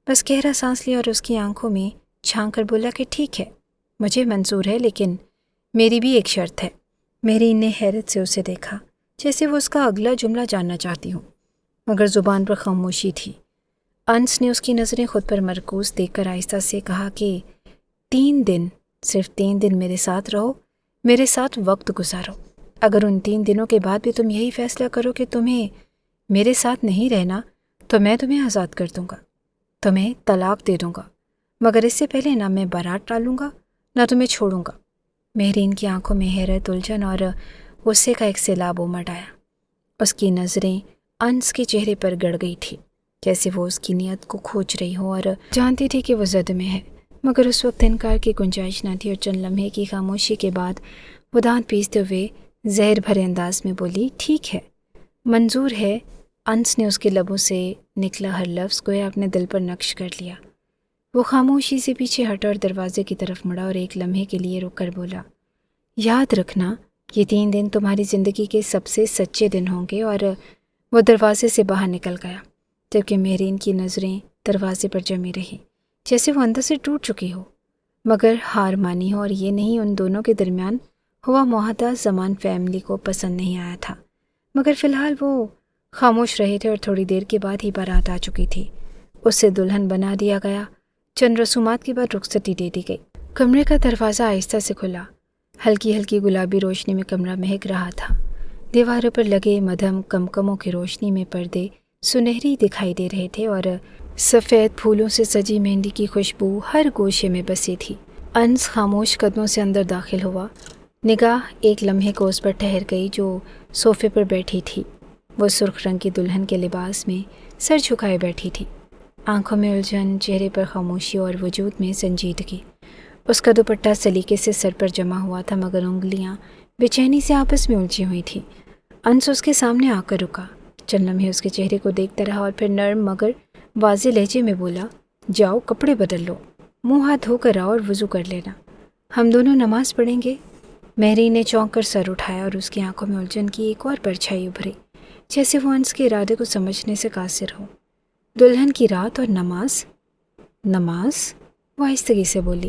بس گہرا سانس لیا اور اس کی آنکھوں میں جھانک کر بولا کہ ٹھیک ہے، مجھے منظور ہے، لیکن میری بھی ایک شرط ہے۔ مہرین نے حیرت سے اسے دیکھا، جیسے وہ اس کا اگلا جملہ جاننا چاہتی ہوں، مگر زبان پر خاموشی تھی۔ انس نے اس کی نظریں خود پر مرکوز دیکھ کر آہستہ سے کہا کہ 3 دن، صرف 3 دن میرے ساتھ رہو، میرے ساتھ وقت گزارو۔ اگر ان 3 دنوں کے بعد بھی تم یہی فیصلہ کرو کہ تمہیں میرے ساتھ نہیں رہنا، تو میں تمہیں آزاد کر دوں گا، تمہیں طلاق دے دوں گا، مگر اس سے پہلے نہ میں بارات ٹالوں گا، نہ تمہیں چھوڑوں گا۔ مہرین کی آنکھوں میں حیرت، الجھن اور غصے کا ایک سیلاب امڈ آیا۔ اس کی نظریں انس کے چہرے پر گڑ گئی تھی، جیسے وہ اس کی نیت کو کھوج رہی ہو اور جانتی تھی کہ وہ زد میں ہے، مگر اس وقت انکار کی گنجائش نہ تھی، اور چند لمحے کی خاموشی کے بعد وہ دانت پیستے ہوئے زہر بھرے انداز میں بولی، ٹھیک ہے، منظور ہے۔ انس نے اس کے لبوں سے نکلا ہر لفظ گویا اپنے دل پر نقش کر لیا۔ وہ خاموشی سے پیچھے ہٹا اور دروازے کی طرف مڑا اور ایک لمحے کے لیے رک کر بولا، یاد رکھنا، یہ 3 دن تمہاری زندگی کے سب سے سچے دن ہوں گے۔ اور وہ دروازے سے باہر نکل گیا، جبکہ مہرین کی نظریں دروازے پر جمی رہی، جیسے وہ اندر سے ٹوٹ چکی ہو، مگر ہار مانی ہو۔ اور یہ نہیں، ان دونوں کے درمیان ہوا معاہدہ زمان فیملی کو پسند نہیں آیا تھا، مگر فی الحال وہ خاموش رہے تھے، اور تھوڑی دیر کے بعد ہی بارات آ چکی تھی۔ اسے دلہن بنا دیا گیا، چند رسومات کے بعد رخصتی دے دی گئی۔ کمرے کا دروازہ آہستہ سے کھلا، ہلکی ہلکی گلابی روشنی میں کمرہ مہک رہا تھا۔ دیواروں پر لگے مدھم کمکموں کی روشنی میں پردے سنہری دکھائی دے رہے تھے، اور سفید پھولوں سے سجی مہندی کی خوشبو ہر گوشے میں بسی تھی۔ انس خاموش قدموں سے اندر داخل ہوا، نگاہ ایک لمحے کو اس پر ٹھہر گئی جو صوفے پر بیٹھی تھی۔ وہ سرخ رنگ کی دلہن کے لباس میں سر جھکائے بیٹھی تھی، آنکھوں میں الجھن، چہرے پر خاموشی اور وجود میں سنجیدگی۔ اس کا دوپٹہ سلیقے سے سر پر جمع ہوا تھا، مگر انگلیاں بے چینی سے آپس میں الجھی ہوئی تھیں۔ انس اس کے سامنے آ کر رکا، چند لمحے اس کے چہرے کو دیکھتا رہا اور پھر نرم مگر واضح لہجے میں بولا، جاؤ کپڑے بدل لو، منہ ہاتھ دھو کر آؤ اور وضو کر لینا، ہم دونوں نماز پڑھیں گے۔ مہرین نے چونک کر سر اٹھایا اور اس کی آنکھوں میں الجھن کی ایک اور پرچھائی ابھری، جیسے وہ انس کے ارادے کو سمجھنے سے قاصر ہو۔ دلہن کی رات اور نماز؟ نماز؟ وہ آہستگی سے بولی،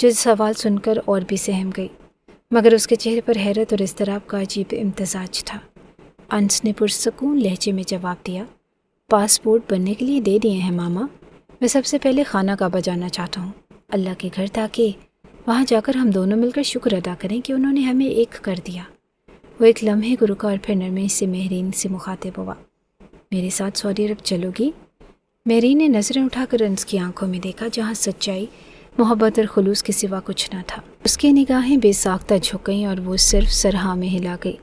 جو سوال سن کر اور بھی سہم گئی، مگر اس کے چہرے پر حیرت اور اضطراب کا عجیب امتزاج تھا۔ انس نے پرسکون لہجے میں جواب دیا، پاسپورٹ بننے کے لیے دے دیے ہیں ماما۔ میں سب سے پہلے خانہ کعبہ جانا چاہتا ہوں، اللہ کے گھر، تاکہ وہاں جا کر ہم دونوں مل کر شکر ادا کریں کہ انہوں نے ہمیں ایک کر دیا۔ وہ ایک لمحے کو رکا اور پھر نرمی سے مہرین سے مخاطب ہوا، میرے ساتھ سعودی عرب چلو گی؟ مہرین نے نظریں اٹھا کر انس کی آنکھوں میں دیکھا، جہاں سچائی، محبت اور خلوص کے سوا کچھ نہ تھا۔ اس کی نگاہیں بے ساختہ جھک گئیں اور وہ صرف سر ہاں میں ہلا گئی۔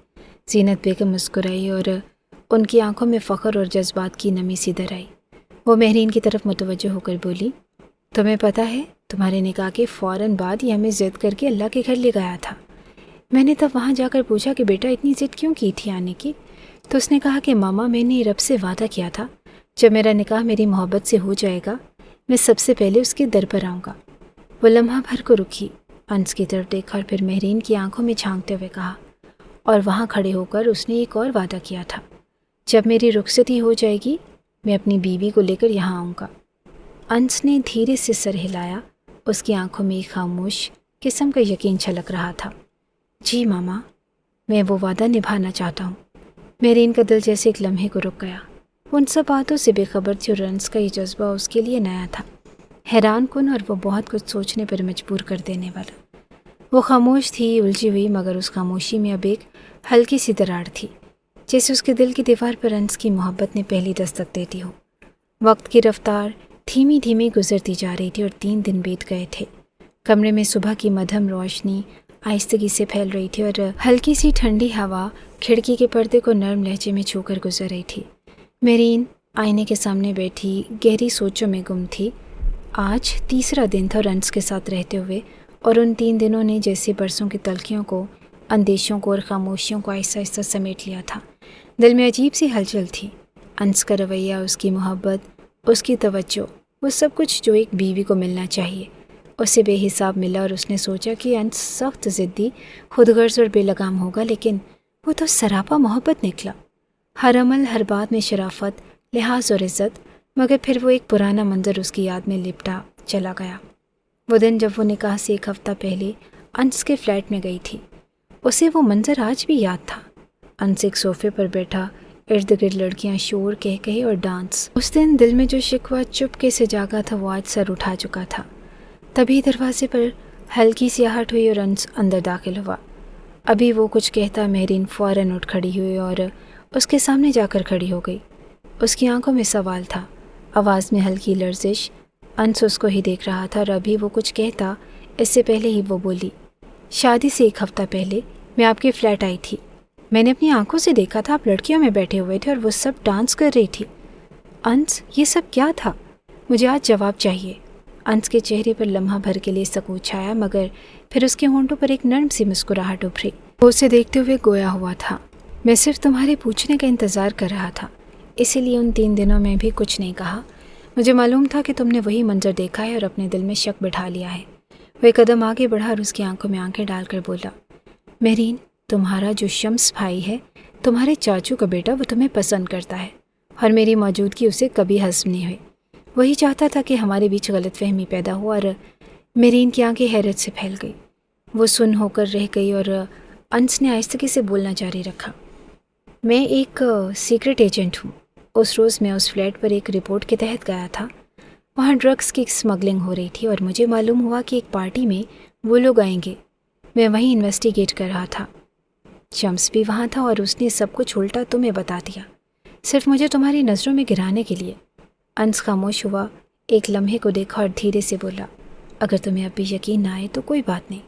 زینت بیگم مسکرائی اور ان کی آنکھوں میں فخر اور جذبات کی نمی سی در آئی۔ وہ مہرین کی طرف متوجہ ہو کر بولی، تمہیں پتہ ہے تمہارے نکاح کے فوراً بعد یہ ہمیں ضد کر کے اللہ کے گھر لے گیا تھا۔ میں نے تب وہاں جا کر پوچھا کہ بیٹا اتنی ضد کیوں کی تھی آنے کی، تو اس نے کہا کہ ماما میں نے رب سے وعدہ کیا تھا جب میرا نکاح میری محبت سے ہو جائے گا میں سب سے پہلے اس کے در پر آؤں گا۔ وہ لمحہ بھر کو رکی، انس کی طرف دیکھا اور پھر مہرین کی آنکھوں میں جھانکتے ہوئے کہا، اور وہاں کھڑے ہو کر اس نے ایک اور وعدہ کیا تھا، جب میری رخصتی ہو جائے گی میں اپنی بیوی کو لے کر یہاں آؤں گا۔ انس نے دھیرے سے سر ہلایا، اس کی آنکھوں میں ایک خاموش قسم کا یقین چھلک رہا تھا۔ جی ماما، میں وہ وعدہ نبھانا چاہتا ہوں۔ مہرین کا دل جیسے ایک لمحے کو رک گیا۔ وہ ان سب باتوں سے بے خبر تھی اور انس کا یہ جذبہ اس کے لیے نیا تھا، حیران کن اور وہ بہت کچھ سوچنے پر مجبور کر دینے والا۔ وہ خاموش تھی، الجھی ہوئی، مگر اس خاموشی میں اب ایک ہلکی سی دراڑ تھی، جیسے اس کے دل کی دیوار پر انس کی محبت نے پہلی دستک دیتی ہو۔ وقت کی رفتار دھیمی دھیمی گزرتی جا رہی تھی اور 3 دن بیت گئے تھے۔ کمرے میں صبح کی مدھم روشنی آہستگی سے پھیل رہی تھی اور ہلکی سی ٹھنڈی ہوا کھڑکی کے پردے کو نرم لہجے میں چھو کر گزر رہی تھی۔ مہرین آئینے کے سامنے بیٹھی گہری سوچوں میں گم تھی۔ آج تیسرا دن تھا اور انس کے ساتھ رہتے ہوئے، اور ان 3 دنوں نے جیسے برسوں کی تلخیوں کو، اندیشوں کو اور خاموشیوں کو آہستہ آہستہ سمیٹ لیا تھا۔ دل میں عجیب سی ہلچل تھی۔ انس کا رویہ، اس کی محبت، اس کی توجہ، وہ سب کچھ جو ایک بیوی کو ملنا چاہیے، اسے بے حساب ملا، اور اس نے سوچا کہ انس سخت ضدی، خود غرض اور بے لگام ہوگا، لیکن وہ تو سراپا محبت نکلا۔ ہر عمل، ہر بات میں شرافت، لحاظ اور عزت، مگر پھر وہ ایک پرانا منظر اس کی یاد میں لپٹا چلا گیا۔ وہ دن جب وہ نکاح سے 1 ہفتہ پہلے انس کے فلیٹ میں گئی تھی، اسے وہ منظر آج بھی یاد تھا۔ انس ایک صوفے پر بیٹھا، ارد گرد لڑکیاں، شور، کہکہے اور ڈانس۔ اس دن دل میں جو شکوہ چپکے سے جاگا تھا وہ آج سر اٹھا چکا تھا۔ تبھی دروازے پر ہلکی سی آہٹ ہوئی اور انس اندر داخل ہوا۔ ابھی وہ کچھ کہتا مہرین فوراً اٹھ کھڑی ہوئی اور اس کے سامنے جا کر کھڑی ہو گئی۔ اس کی آنکھوں میں سوال تھا، آواز میں ہلکی لرزش۔ انس اس کو ہی دیکھ رہا تھا اور ابھی وہ کچھ کہتا اس سے پہلے ہی وہ بولی، شادی سے 1 ہفتہ پہلے میں آپ کے فلیٹ آئی تھی۔ میں نے اپنی آنکھوں سے دیکھا تھا آپ لڑکیوں میں بیٹھے ہوئے تھے اور وہ سب ڈانس کر رہی تھی۔ انس، یہ سب کیا تھا؟ مجھے آج جواب چاہیے۔ انس کے چہرے پر لمحہ بھر کے لیے سکوت چھایا، مگر پھر اس کے ہونٹوں پر ایک نرم سی مسکراہٹ ابھری۔ وہ اسے دیکھتے ہوئے گویا ہوا تھا، میں صرف تمہارے پوچھنے کا انتظار کر رہا تھا، اسی لیے ان 3 دنوں میں بھی کچھ نہیں کہا۔ مجھے معلوم تھا کہ تم نے وہی منظر دیکھا ہے اور اپنے دل میں شک بٹھا لیا ہے۔ وہ ایک قدم آگے بڑھا اور اس کی آنکھوں میں آنکھیں ڈال کر بولا، مہرین، تمہارا جو شمس بھائی ہے، تمہارے چاچو کا بیٹا، وہ تمہیں پسند کرتا ہے اور میری موجودگی اسے کبھی ہضم نہیں ہوئی۔ وہی چاہتا تھا کہ ہمارے بیچ غلط فہمی پیدا ہو۔ اور مہرین کی آنکھیں حیرت سے پھیل گئی، وہ سن ہو کر رہ گئی اور انس نے آہستگی سے بولنا جاری رکھا، میں ایک سیکرٹ ایجنٹ ہوں۔ اس روز میں اس فلیٹ پر ایک رپورٹ کے تحت گیا تھا، وہاں ڈرگس کی اسمگلنگ ہو رہی تھی اور مجھے معلوم ہوا کہ ایک پارٹی میں وہ لوگ آئیں گے۔ میں وہیں انویسٹیگیٹ کر رہا تھا، شمس بھی وہاں تھا اور اس نے سب کچھ الٹا تمہیں بتا دیا، صرف مجھے تمہاری نظروں میں گرانے کے لیے۔ انس خاموش ہوا، ایک لمحے کو دیکھا اور دھیرے سے بولا، اگر تمہیں اب بھی یقین نہ آئے تو کوئی بات نہیں،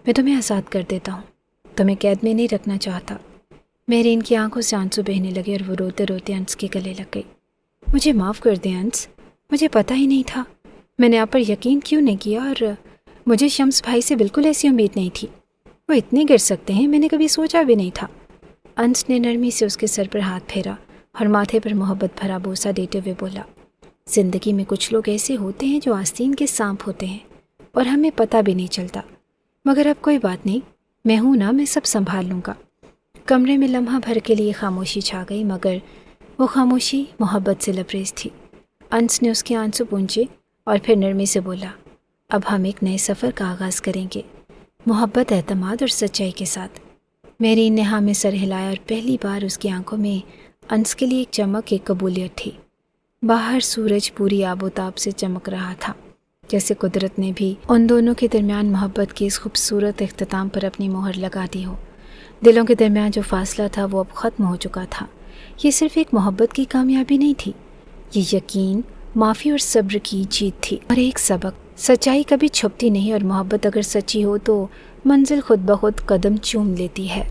میں تمہیں آزاد کر دیتا ہوں، تمہیں قید میں نہیں رکھنا چاہتا۔ مہرین کی آنکھوں سے آنسو بہنے لگے اور وہ روتے روتے انس کے گلے لگ گئی۔ مجھے معاف کر دیں انس، مجھے پتہ ہی نہیں تھا، میں نے آپ پر یقین کیوں نہیں کیا، اور مجھے شمس بھائی سے بالکل ایسی امید نہیں تھی، وہ اتنے گر سکتے ہیں، میں نے کبھی سوچا بھی نہیں تھا۔ انس نے نرمی سے اس کے سر پر ہاتھ پھیرا اور ماتھے پر محبت بھرا بوسہ دیتے ہوئے بولا، زندگی میں کچھ لوگ ایسے ہوتے ہیں جو آستین کے سانپ ہوتے ہیں اور ہمیں پتہ بھی نہیں چلتا، مگر اب کوئی بات نہیں، میں ہوں نا، میں سب سنبھال لوں گا۔ کمرے میں لمحہ بھر کے لیے خاموشی چھا گئی، مگر وہ خاموشی محبت سے لبریز تھی۔ انس نے اس کے آنسو پونچھے اور پھر نرمی سے بولا، اب ہم ایک نئے سفر کا آغاز کریں گے، محبت، اعتماد اور سچائی کے ساتھ۔ میری نیہا میں سر ہلایا اور پہلی بار اس کی آنکھوں میں انس کے لیے ایک چمک، ایک قبولیت تھی۔ باہر سورج پوری آب و تاب سے چمک رہا تھا، جیسے قدرت نے بھی ان دونوں کے درمیان محبت کے اس خوبصورت اختتام پر اپنی مہر لگا دی ہو۔ دلوں کے درمیان جو فاصلہ تھا وہ اب ختم ہو چکا تھا۔ یہ صرف ایک محبت کی کامیابی نہیں تھی، یہ یقین، معافی اور صبر کی جیت تھی، اور ایک سبق: سچائی کبھی چھپتی نہیں، اور محبت اگر سچی ہو تو منزل خود بخود قدم چوم لیتی ہے۔